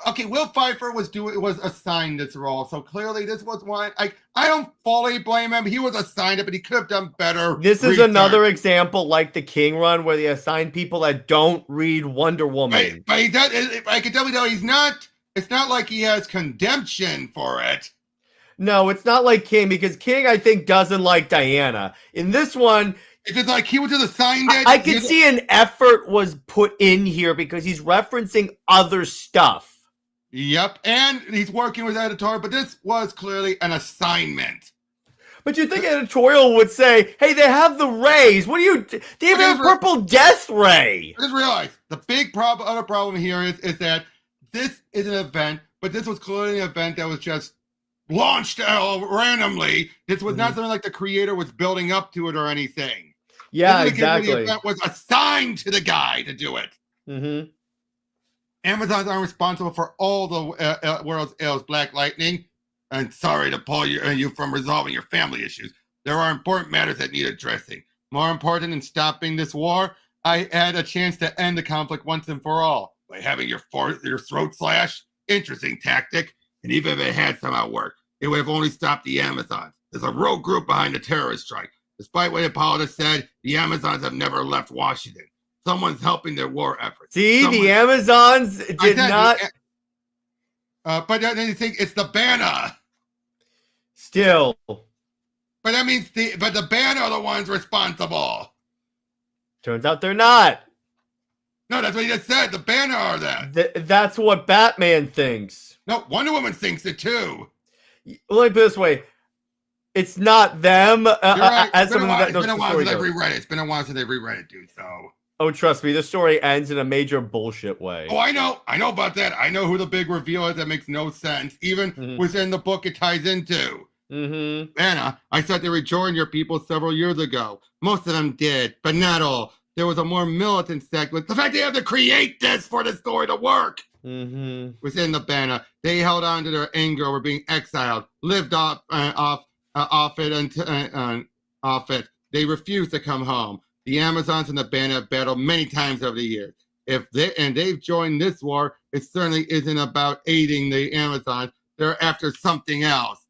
Pfeiffer was assigned this role, so clearly this was one. I don't fully blame him. He was assigned it, but he could have done better. This is another example, like the King run, where they assign people that don't read Wonder Woman. But he does. I can definitely tell he's not. It's not like he has condemnation for it. No, it's not like King, because King, I think, doesn't like Diana. In this one, it's just like he was just assigned it. I can see an effort was put in here because he's referencing other stuff. Yep, and he's working with editorial, but this was clearly an assignment. But you think editorial would say, hey, they have the rays. What do you... They even have a purple death ray. I just realized the big other problem here is that this is an event, but this was clearly an event that was just launched randomly. This was not something like the creator was building up to it or anything. Yeah, exactly. The event was assigned to the guy to do it. Mm-hmm. Amazons are responsible for all the world's ills, Black Lightning. And sorry to pull you from resolving your family issues. There are important matters that need addressing. More important than stopping this war, I had a chance to end the conflict once and for all by having your throat slashed. Interesting tactic. And even if it had somehow worked, it would have only stopped the Amazons. There's a rogue group behind the terrorist strike. Despite what Hippolyta said, the Amazons have never left Washington. Someone's helping their war efforts. See, the Amazons did not... but then you think it's the Banner. Still. But that means the Banner are the ones responsible. Turns out they're not. No, that's what he just said. The Banner are that. That's what Batman thinks. No, Wonder Woman thinks it too. Let me put it this way. It's not them. Right. As it's been a while since I've reread it. It's been a while since they've reread it, dude. So. Oh, trust me, the story ends in a major bullshit way. Oh, I know about that. I know who the big reveal is that makes no sense. Even within the book it ties into. Mm-hmm. Anna, I thought they rejoined your people several years ago. Most of them did, but not all. There was a more militant segment. The fact they have to create this for the story to work. Mm-hmm. Within the Banner, they held on to their anger over being exiled, lived off it. They refused to come home. The Amazons and the Banner have battled many times over the years. They've joined this war, it certainly isn't about aiding the Amazons. They're after something else.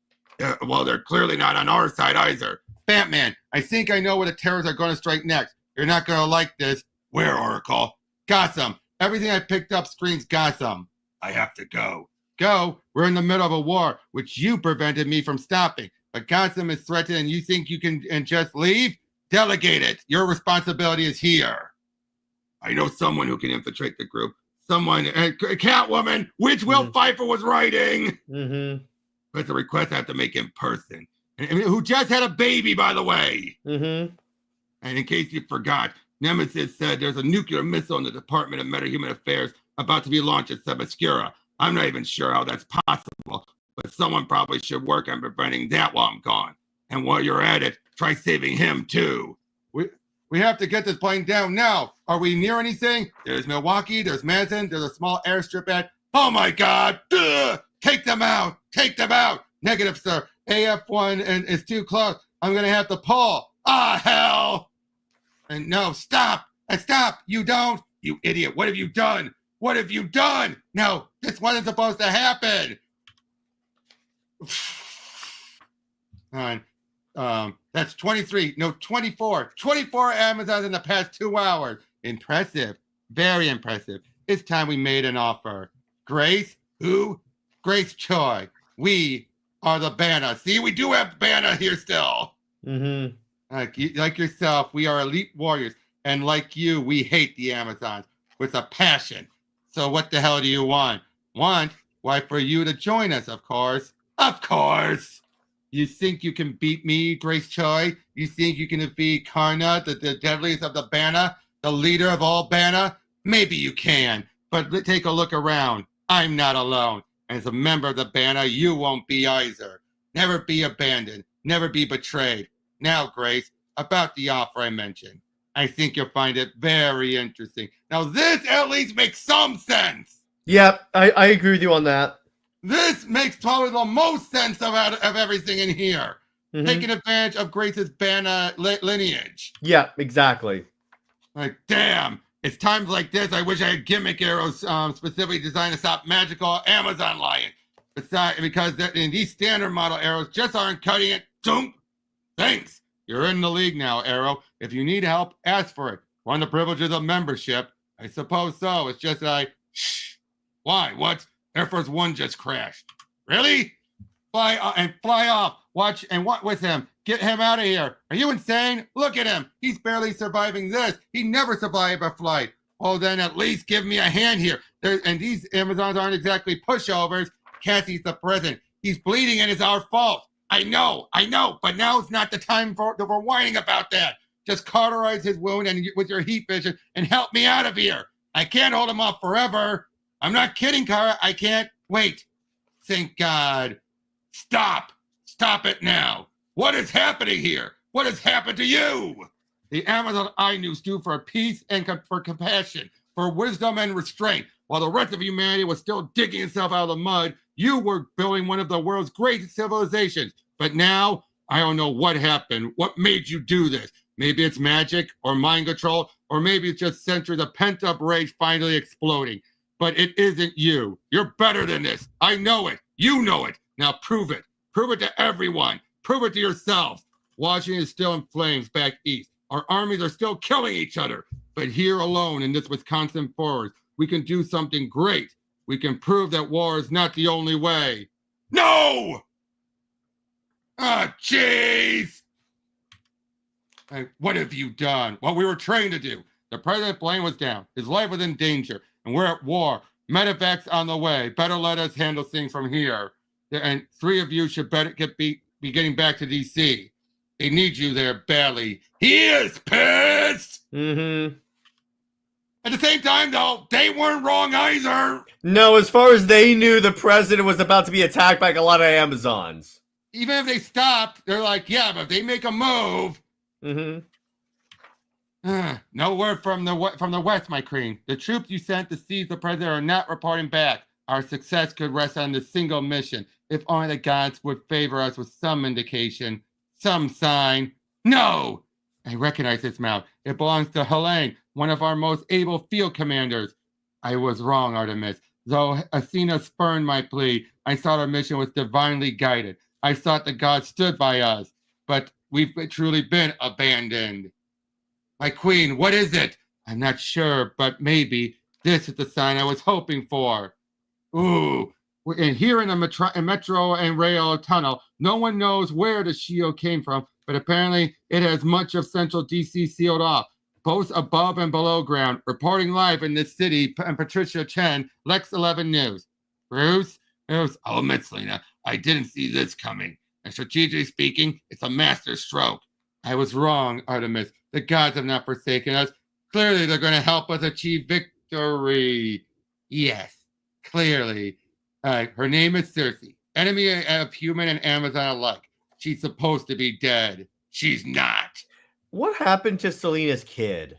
Well, they're clearly not on our side either. Batman, I think I know where the terrorists are going to strike next. You're not going to like this. Where, Oracle? Gotham. Everything I picked up screams Gotham. I have to go. Go? We're in the middle of a war, which you prevented me from stopping. But Gotham is threatened and you think you can just leave? Delegate it. Your responsibility is here. I know someone who can infiltrate the group. Someone, Catwoman, which Will Pfeiffer was writing. Mm-hmm. But it's a request I have to make in person. And who just had a baby, by the way. Mm-hmm. And in case you forgot, Nemesis said there's a nuclear missile in the Department of Metahuman Affairs about to be launched at Suboscura. I'm not even sure how that's possible, but someone probably should work on preventing that while I'm gone. And while you're at it, try saving him too. We have to get this plane down now. Are we near anything? There's Milwaukee, there's Madison, there's a small airstrip at... Oh my God! Ugh! Take them out! Take them out! Negative, sir. AF-1 and is too close. I'm gonna have to pull. Ah, hell! And no, stop! Stop! You don't! You idiot! What have you done? What have you done? No, this wasn't supposed to happen. That's 23. No, 24. 24 Amazons in the past 2 hours. Impressive. Very impressive. It's time we made an offer. Grace? Who? Grace Choi. We are the Banner. See, we do have Banner here still. Mm-hmm. Like yourself, we are elite warriors. And like you, we hate the Amazons with a passion. So what the hell do you want? Want? Why, for you to join us, of course. Of course. You think you can beat me, Grace Choi? You think you can defeat Karna, the deadliest of the Banner, the leader of all Banner? Maybe you can, but take a look around. I'm not alone. As a member of the Banner, you won't be either. Never be abandoned. Never be betrayed. Now, Grace, about the offer I mentioned. I think you'll find it very interesting. Now, this at least makes some sense. Yep, I agree with you on that. This makes probably the most sense of everything in here. Mm-hmm. Taking advantage of Grace's Banner lineage. Yeah, exactly. Like, damn. It's times like this I wish I had gimmick arrows specifically designed to stop magical Amazon lion. Because these standard model arrows just aren't cutting it. Zoom. Thanks. You're in the league now, Arrow. If you need help, ask for it. Want the privileges of membership? I suppose so. It's just that shh. Why? What? Air Force One just crashed. Really? Fly off. Watch and what with him? Get him out of here. Are you insane? Look at him. He's barely surviving this. He never survived a flight. Oh, then at least give me a hand here. And these Amazons aren't exactly pushovers. Cassie's the president. He's bleeding and it's our fault. I know, but now's not the time for whining about that. Just cauterize his wound and with your heat vision and help me out of here. I can't hold him off forever. I'm not kidding, Kara. I can't wait. Thank God. Stop it now. What is happening here? What has happened to you? The Amazon I knew stood for peace and for compassion, for wisdom and restraint. While the rest of humanity was still digging itself out of the mud, you were building one of the world's greatest civilizations. But now, I don't know what happened. What made you do this? Maybe it's magic or mind control, or maybe it's just centuries of pent-up rage finally exploding. But it isn't you. You're better than this. I know it. You know it. Now prove it. Prove it to everyone. Prove it to yourselves. Washington is still in flames back east. Our armies are still killing each other. But here alone in this Wisconsin forest, we can do something great. We can prove that war is not the only way. No! Ah, jeez! What have you done? What we were trained to do. The president's plane was down. His life was in danger. And we're at war. Medevac's on the way. Better let us handle things from here. And 3 of you should better be getting back to D.C. They need you there badly. He is pissed! Mm-hmm. At the same time, though, they weren't wrong either. No, as far as they knew, the president was about to be attacked by a lot of Amazons. Even if they stopped, they're like, yeah, but if they make a move. Mm-hmm. No word from the west, my queen. The troops you sent to seize the president are not reporting back. Our success could rest on this single mission. If only the gods would favor us with some indication, some sign. No! I recognize this mount. It belongs to Helene, one of our most able field commanders. I was wrong, Artemis. Though Athena spurned my plea, I thought our mission was divinely guided. I thought the gods stood by us, but we've truly been abandoned. My queen, what is it? I'm not sure, but maybe this is the sign I was hoping for. Ooh, and here in the metro and rail tunnel, no one knows where the shield came from, but apparently it has much of central DC sealed off, both above and below ground. Reporting live in this city, and Patricia Chen, Lex 11 News. Bruce? I'll admit, Selena, I didn't see this coming. And strategically speaking, it's a master stroke. I was wrong, Artemis. The gods have not forsaken us. Clearly, they're going to help us achieve victory. Yes, clearly. Her name is Circe, enemy of human and Amazon alike. She's supposed to be dead. She's not. What happened to Selena's kid?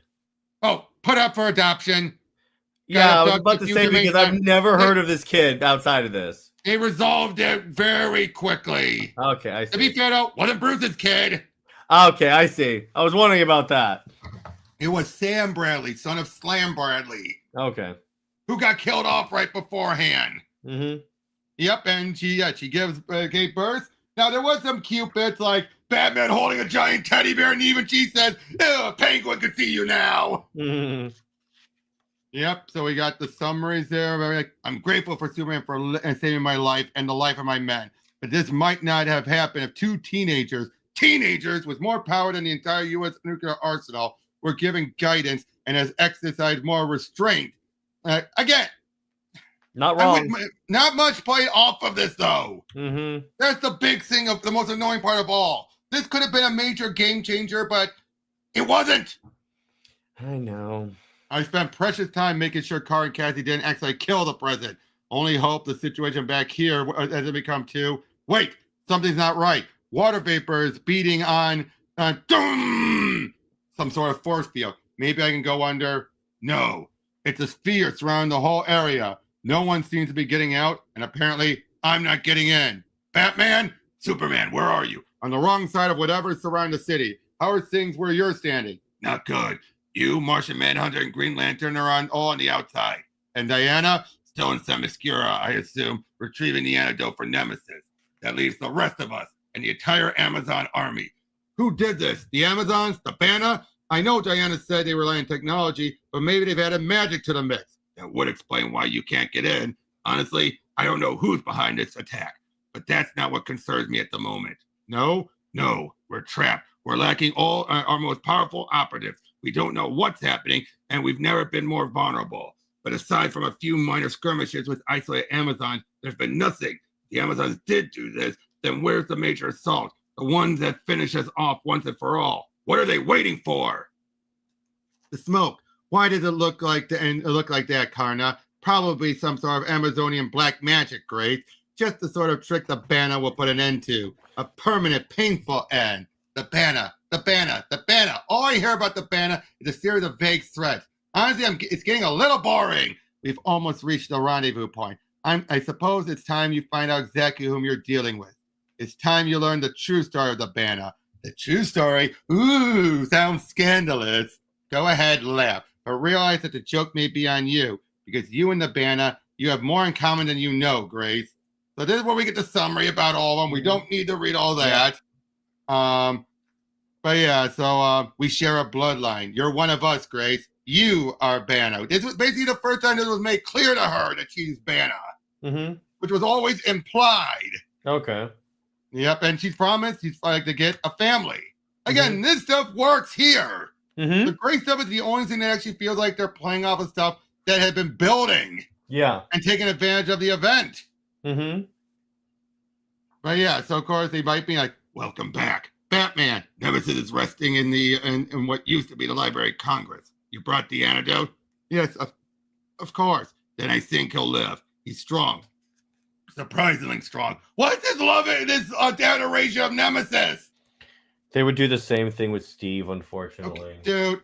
Oh, put up for adoption. Yeah, I was about to say because I've never heard of this kid outside of this. They resolved it very quickly. Okay, I see. To be fair, though, wasn't Bruce's kid. Okay, I see. I was wondering about that. It was Sam Bradley, son of Slam Bradley. Okay. Who got killed off right beforehand. Mm-hmm. Yep, and she gave birth. Now, there was some cute bits like Batman holding a giant teddy bear, and even she says, "Ew, Penguin can see you now." Mm-hmm. Yep, so we got the summaries there. I'm grateful for Superman for saving my life and the life of my men. But this might not have happened if 2 teenagers with more power than the entire U.S. nuclear arsenal were given guidance and has exercised more restraint. Again, not wrong. Not much played off of this, though. Mm-hmm. That's the big thing, of the most annoying part of all. This could have been a major game changer, but it wasn't. I know. I spent precious time making sure Carr and Cassie didn't actually kill the president. Only hope the situation back here hasn't become too. Wait, something's not right. Water vapor is beating on some sort of force field. Maybe I can go under. No, it's a sphere surrounding the whole area. No one seems to be getting out, and apparently I'm not getting in. Batman, Superman, where are you? On the wrong side of whatever's surrounding the city. How are things where you're standing? Not good. You, Martian Manhunter, and Green Lantern are all on the outside. And Diana, still in Themyscira, I assume, retrieving the antidote for Nemesis. That leaves the rest of us and the entire Amazon army. Who did this? The Amazons? The Banner? I know Diana said they rely on technology, but maybe they've added magic to the mix. That would explain why you can't get in. Honestly, I don't know who's behind this attack, but that's not what concerns me at the moment. No, we're trapped. We're lacking all our most powerful operatives. We don't know what's happening, and we've never been more vulnerable. But aside from a few minor skirmishes with isolated Amazons, there's been nothing. The Amazons did do this, then where's the major assault? The ones that finish us off once and for all. What are they waiting for? The smoke. Why does it look like that, Karna? Probably some sort of Amazonian black magic, Grace. Just the sort of trick the Banner will put an end to. A permanent, painful end. The Banner. All I hear about the Banner is a series of vague threats. Honestly, it's getting a little boring. We've almost reached the rendezvous point. I suppose it's time you find out exactly whom you're dealing with. It's time you learn the true story of the Banner. The true story? Ooh, sounds scandalous. Go ahead, laugh, but realize that the joke may be on you, because you and the Banner, you have more in common than you know, Grace. So this is where we get the summary about all of them. We don't need to read all that. But yeah, so we share a bloodline. You're one of us, Grace. You are Banner. This was basically the first time this was made clear to her that she's Banner, which was always implied. Okay. Yep, and she's promised she's like to get a family. Again, this stuff works here. The great stuff is the only thing that actually feels like they're playing off of stuff that had been building. Yeah. And taking advantage of the event. But yeah, so of course they might be like, welcome back. Batman, Nemesis is resting in what used to be the Library of Congress. You brought the antidote? Yes, of course. Then I think he'll live. He's strong. Surprisingly strong. What's this love, this adoration of Nemesis? They would do the same thing with Steve, unfortunately. Okay, dude.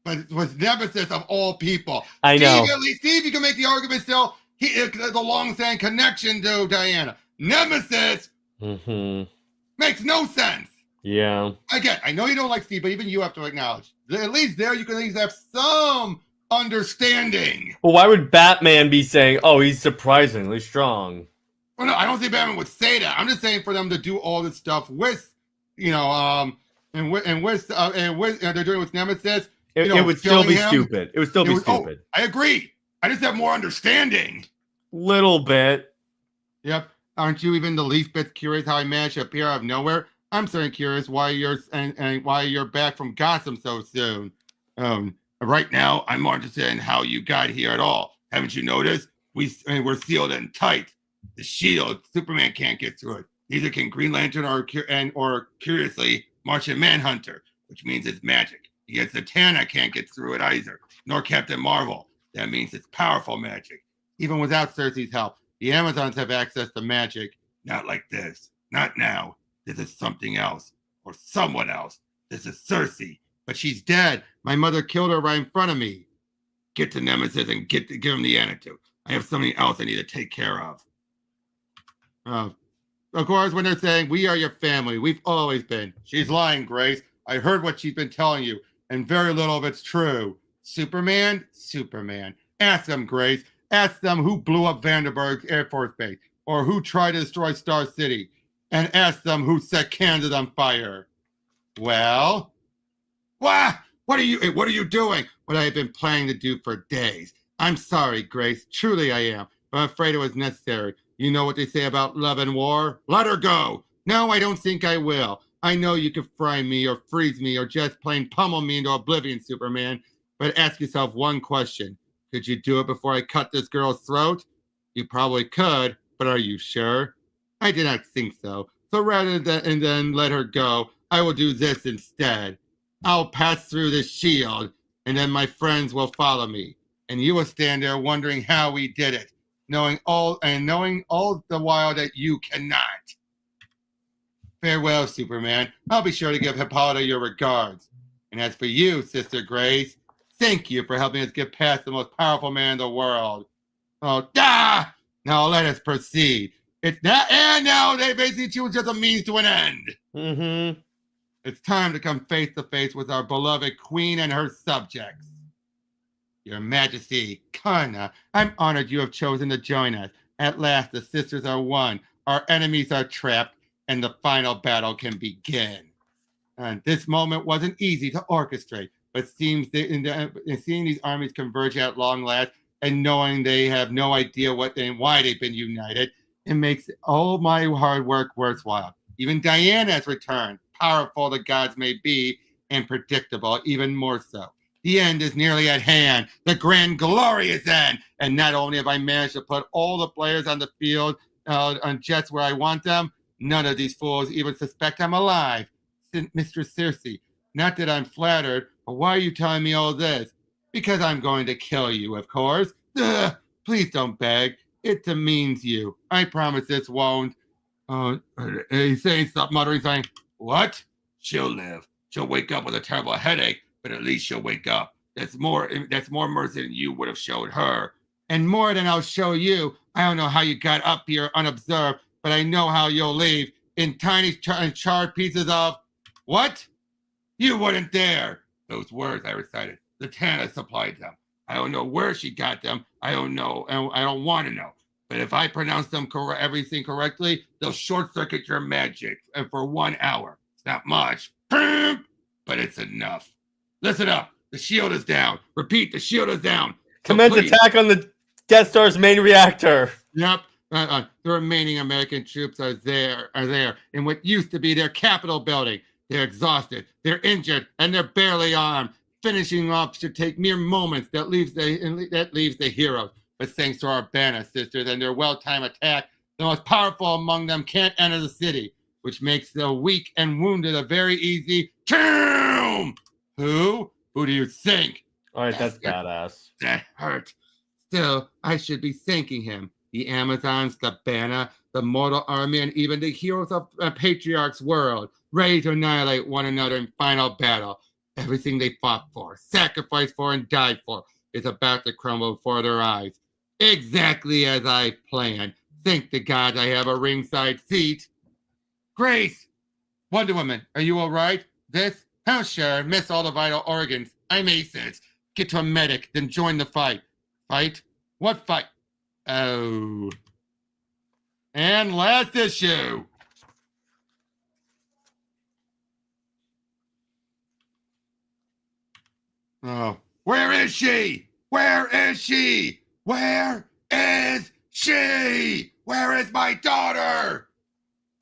But it was Nemesis of all people. I know. Steve, you can make the argument still. The long-standing connection to Diana. Nemesis makes no sense. Yeah. Again, I know you don't like Steve, but even you have to acknowledge. At least there you can at least have some understanding. Well, why would Batman be saying, oh, he's surprisingly strong? Well, no, I don't think Batman would say that. I'm just saying for them to do all this stuff with, they're doing it with Nemesis. It would still be stupid. It would still be stupid. I agree. I just have more understanding. Little bit. Yep. Aren't you even the least bit curious how I managed to appear out of nowhere? I'm certainly curious why you're back from Gotham so soon. Right now, I'm more interested in how you got here at all. Haven't you noticed? We're sealed in tight. The shield, Superman can't get through it. Neither can Green Lantern or curiously, Martian Manhunter, which means it's magic. Yet Zatanna can't get through it either, nor Captain Marvel. That means it's powerful magic. Even without Cersei's help, the Amazons have access to magic. Not like this. Not now. This is something else. Or someone else. This is Cersei. But she's dead. My mother killed her right in front of me. Get to Nemesis and give him the antidote. I have something else I need to take care of. Of course, when they're saying, we are your family, we've always been. She's lying, Grace. I heard what she's been telling you, and very little of it's true. Superman? Ask them, Grace. Ask them who blew up Vandenberg Air Force Base, or who tried to destroy Star City, and ask them who set Kansas on fire. Well? What are you doing? What I have been planning to do for days. I'm sorry, Grace. Truly I am. But I'm afraid it was necessary. You know what they say about love and war? Let her go. No, I don't think I will. I know you could fry me or freeze me or just plain pummel me into oblivion, Superman. But ask yourself one question. Could you do it before I cut this girl's throat? You probably could, but are you sure? I did not think so. So rather than let her go, I will do this instead. I'll pass through this shield, and then my friends will follow me. And you will stand there wondering how we did it, knowing all the while that you cannot. Farewell, Superman. I'll be sure to give Hippolyta your regards. And as for you, Sister Grace, thank you for helping us get past the most powerful man in the world. Now let us proceed. It's not, and now they basically choose just a means to an end. It's time to come face to face with our beloved queen and her subjects. Your Majesty, Karna, I'm honored you have chosen to join us. At last, the sisters are one, our enemies are trapped, and the final battle can begin. And this moment wasn't easy to orchestrate, but seeing these armies converge at long last and knowing they have no idea what and why they've been united, it makes all my hard work worthwhile. Even Diana has returned, powerful the gods may be, and predictable even more so. The end is nearly at hand, the grand glorious end. And not only have I managed to put all the players on the field on just where I want them, none of these fools even suspect I'm alive. Mistress Circe, not that I'm flattered, but why are you telling me all this? Because I'm going to kill you, of course. Ugh, please don't beg. It demeans you. I promise this won't. He's saying, stop muttering, saying, what? She'll live. She'll wake up with a terrible headache, but at least she'll wake up. That's more mercy than you would have showed her. And more than I'll show you. I don't know how you got up here unobserved, but I know how you'll leave in tiny charred pieces of... What? You weren't there. Those words I recited. Zatanna supplied them. I don't know where she got them. I don't know. I don't want to know. But if I pronounce them everything correctly, they'll short circuit your magic and for 1 hour. It's not much, but it's enough. Listen up. The shield is down. Repeat, the shield is down. Commence attack on the Death Star's main reactor. Yep. The remaining American troops are there in what used to be their Capitol building. They're exhausted, they're injured, and they're barely armed. Finishing off should take mere moments. That leaves the heroes. But thanks to our Banner sisters and their well-timed attack, the most powerful among them can't enter the city, which makes the weak and wounded a very easy tomb. Who? Who do you think? All right, that's badass. That hurt. Still, I should be thanking him. The Amazons, the Banner, the Mortal Army, and even the heroes of Patriarch's world, ready to annihilate one another in final battle. Everything they fought for, sacrificed for, and died for is about to crumble before their eyes. Exactly as I planned. Thank the gods I have a ringside seat. Grace! Wonder Woman, are you all right? This? How sure, miss all the vital organs. I'm aces. Get to a medic, then join the fight. Fight? What fight? Oh. And last issue. Oh, where is she? Where is she? Where is she? Where is my daughter?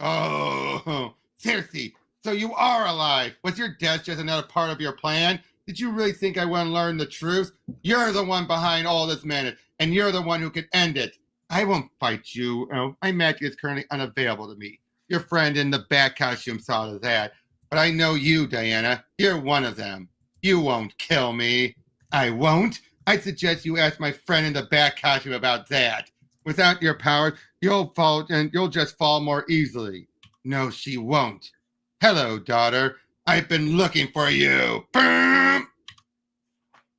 Oh, Circe, so you are alive. Was your death just another part of your plan? Did you really think I want to learn the truth? You're the one behind all this madness, and you're the one who can end it. I won't fight you. My magic is currently unavailable to me. Your friend in the bat costume saw that. But I know you, Diana. You're one of them. You won't kill me. I won't. I suggest you ask my friend in the bat costume about that. Without your powers, you'll just fall more easily. No, she won't. Hello, daughter. I've been looking for you. Boom!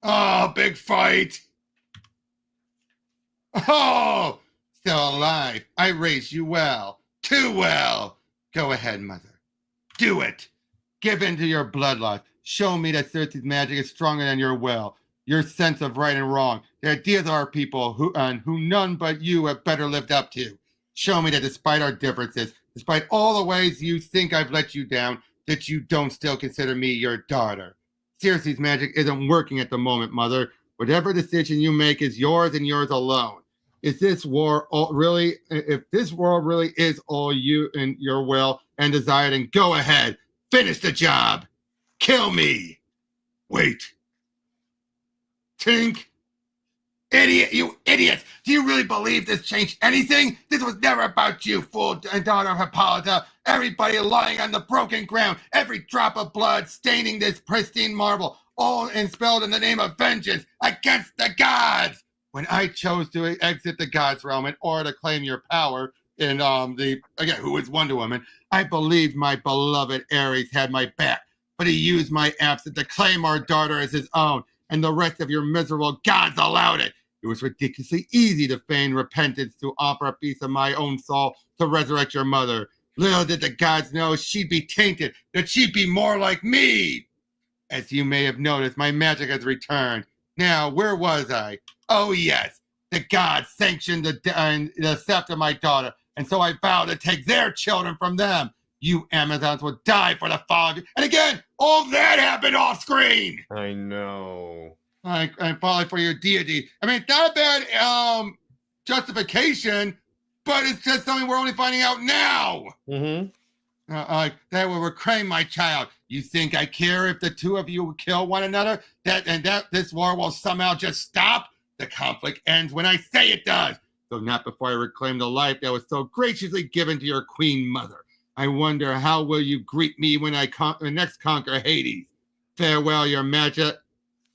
Oh, big fight. Oh, still alive. I raised you well. Too well. Go ahead, mother. Do it. Give in to your bloodlust. Show me that Circe's magic is stronger than your will, your sense of right and wrong, the ideas of our people who none but you have better lived up to. Show me that despite our differences, despite all the ways you think I've let you down, that you don't still consider me your daughter. Circe's magic isn't working at the moment, mother. Whatever decision you make is yours and yours alone. If this world really is all you and your will and desire, then go ahead, finish the job. Kill me. Wait. Tink. Idiot, you idiots. Do you really believe this changed anything? This was never about you, fool and daughter of Hippolyta. Everybody lying on the broken ground, every drop of blood staining this pristine marble, all spelled in the name of vengeance against the gods. When I chose to exit the gods' realm in order to claim your power in who is Wonder Woman, I believed my beloved Ares had my back. But he used my absence to claim our daughter as his own, and the rest of your miserable gods allowed it. It was ridiculously easy to feign repentance to offer a piece of my own soul to resurrect your mother. Little did the gods know she'd be tainted, that she'd be more like me. As you may have noticed, my magic has returned. Now, where was I? Oh, yes. The gods sanctioned the theft of my daughter, and so I vowed to take their children from them. You Amazons will die for the fall of you. And again, all that happened off screen. I know. I'm falling for your deity. I mean, it's not a bad justification, but it's just something we're only finding out now. Mm-hmm. That will reclaim my child. You think I care if the two of you kill one another? That this war will somehow just stop? The conflict ends when I say it does. Though not before I reclaim the life that was so graciously given to your queen mother. I wonder how will you greet me when I next conquer Hades? Farewell, your magic.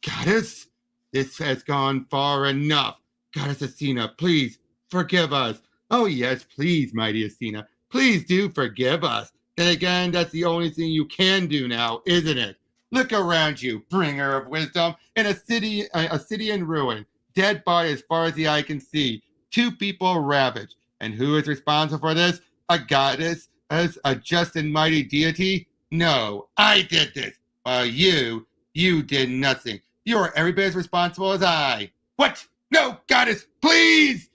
Goddess, this has gone far enough. Goddess Athena, please forgive us. Oh yes, please, mighty Athena. Please do forgive us. And again, that's the only thing you can do now, isn't it? Look around you, bringer of wisdom, in a city in ruin, dead body as far as the eye can see. 2 people ravaged. And who is responsible for this? A goddess? As a just and mighty deity? No, I did this. While you did nothing. You are every bit as responsible as I. What? No, goddess, please!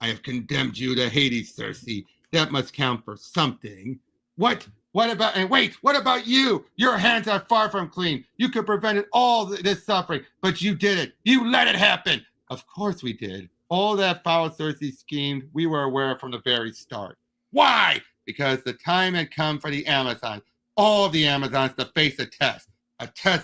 I have condemned you to Hades, Circe. That must count for something. What? What about, and wait, what about you? Your hands are far from clean. You could prevent all this suffering, but you did it. You let it happen. Of course we did. All that foul Circe schemed, we were aware of from the very start. Why? Because the time had come for the Amazons, all the Amazons, to face a test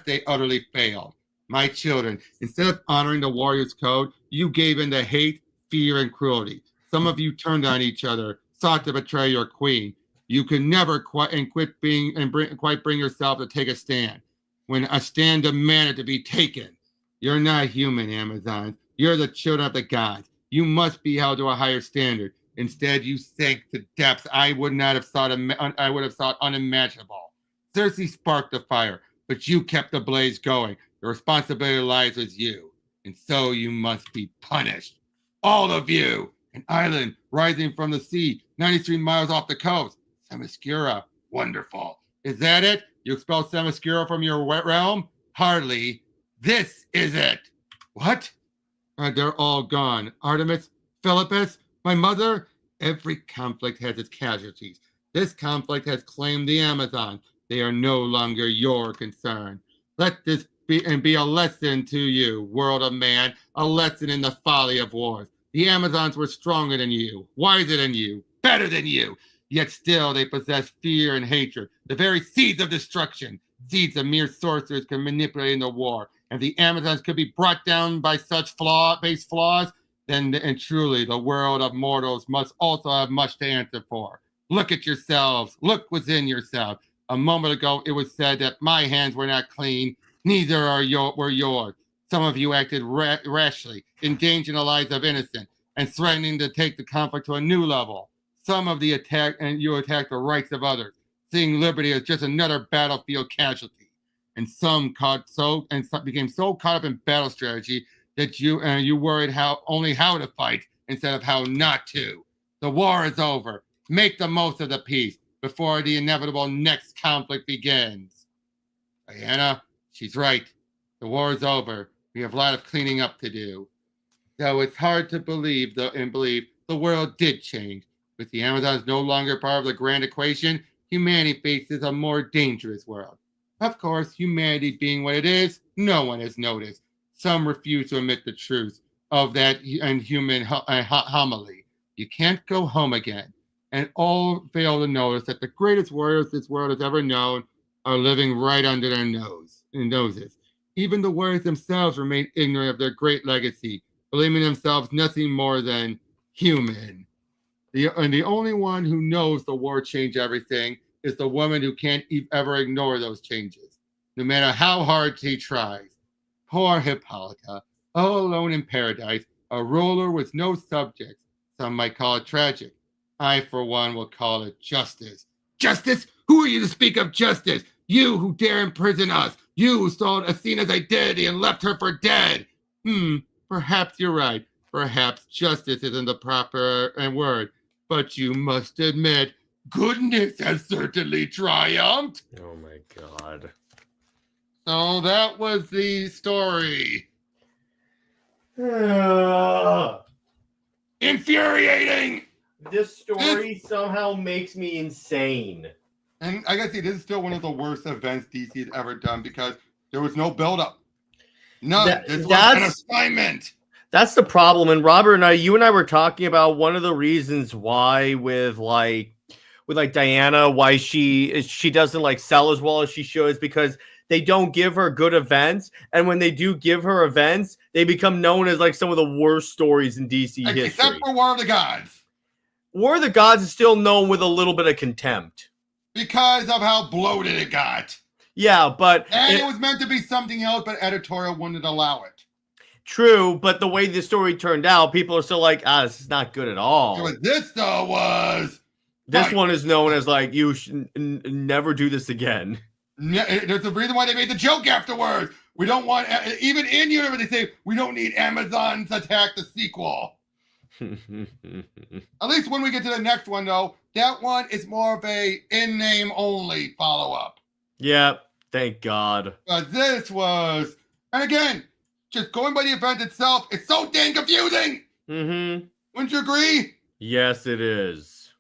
they utterly failed. My children, instead of honoring the warrior's code, you gave in to hate, fear, and cruelty. Some of you turned on each other, sought to betray your queen. You could never quite bring yourself to take a stand. When a stand demanded to be taken, you're not human, Amazons. You're the children of the gods. You must be held to a higher standard. Instead, you sank to depths I would have thought unimaginable. Circe sparked the fire, but you kept the blaze going. The responsibility lies with you, and so you must be punished. All of you. An island rising from the sea, 93 miles off the coast. Themyscira. Wonderful. Is that it? You expelled Themyscira from your realm? Hardly. This is it. What? They're all gone. Artemis, Philippus, my mother? Every conflict has its casualties. This conflict has claimed the Amazon. They are no longer your concern. Let this be a lesson to you, world of man, a lesson in the folly of wars. The Amazons were stronger than you, wiser than you, better than you. Yet still they possess fear and hatred, the very seeds of destruction, seeds of mere sorcerers can manipulate in the war. If the Amazons could be brought down by such base flaws, then and truly the world of mortals must also have much to answer for. Look at yourselves. Look within yourself. A moment ago, it was said that my hands were not clean. Neither were yours. Some of you acted rashly, endangering the lives of innocent, and threatening to take the conflict to a new level. Some of you attacked the rights of others, seeing liberty as just another battlefield casualty. And some became so caught up in battle strategy that you worried only how to fight instead of how not to. The war is over. Make the most of the peace before the inevitable next conflict begins. Diana, she's right. The war is over. We have a lot of cleaning up to do. Though it's hard to believe the world did change. With the Amazons no longer part of the grand equation, humanity faces a more dangerous world. Of course, humanity being what it is, no one has noticed. Some refuse to admit the truth of that inhuman homily. You can't go home again. And all fail to notice that the greatest warriors this world has ever known are living right under their noses. Even the warriors themselves remain ignorant of their great legacy, believing themselves nothing more than human. The only one who knows the war changed everything is the woman who can't ever ignore those changes, no matter how hard she tries. Poor Hippolyta, all alone in paradise, a ruler with no subjects. Some might call it tragic. I, for one, will call it justice. Justice? Who are you to speak of justice? You who dare imprison us. You who stole Athena's identity and left her for dead. Perhaps you're right. Perhaps justice isn't the proper word. But you must admit goodness has certainly triumphed. Oh my god. So that was the story. Infuriating. This story somehow makes me insane. And I gotta say, this is still one of the worst events DC's ever done because there was no buildup. None. This was an assignment. That's the problem. And Robert and you and I were talking about one of the reasons why with Diana, why she doesn't like sell as well as she should, is because they don't give her good events, and when they do give her events, they become known as like some of the worst stories in DC history. Except for War of the Gods. War of the Gods is still known with a little bit of contempt because of how bloated it got. Yeah, but it was meant to be something else, but editorial wouldn't allow it. True, but the way the story turned out, people are still like, this is not good at all. Yeah, but this though was. This one is known as like, you should never do this again. There's a reason why they made the joke afterwards. We don't want, even in universe, they say we don't need Amazon's Attack the sequel. At least when we get to the next one, though, that one is more of a in-name only follow-up. Yep, thank God. But this was, and again, just going by the event itself, it's so dang confusing. Mm-hmm. Wouldn't you agree? Yes, it is.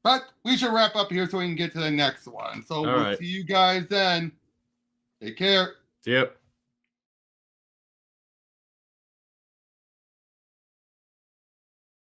But we should wrap up here so we can get to the next one. So we'll see you guys then. Take care. Yep.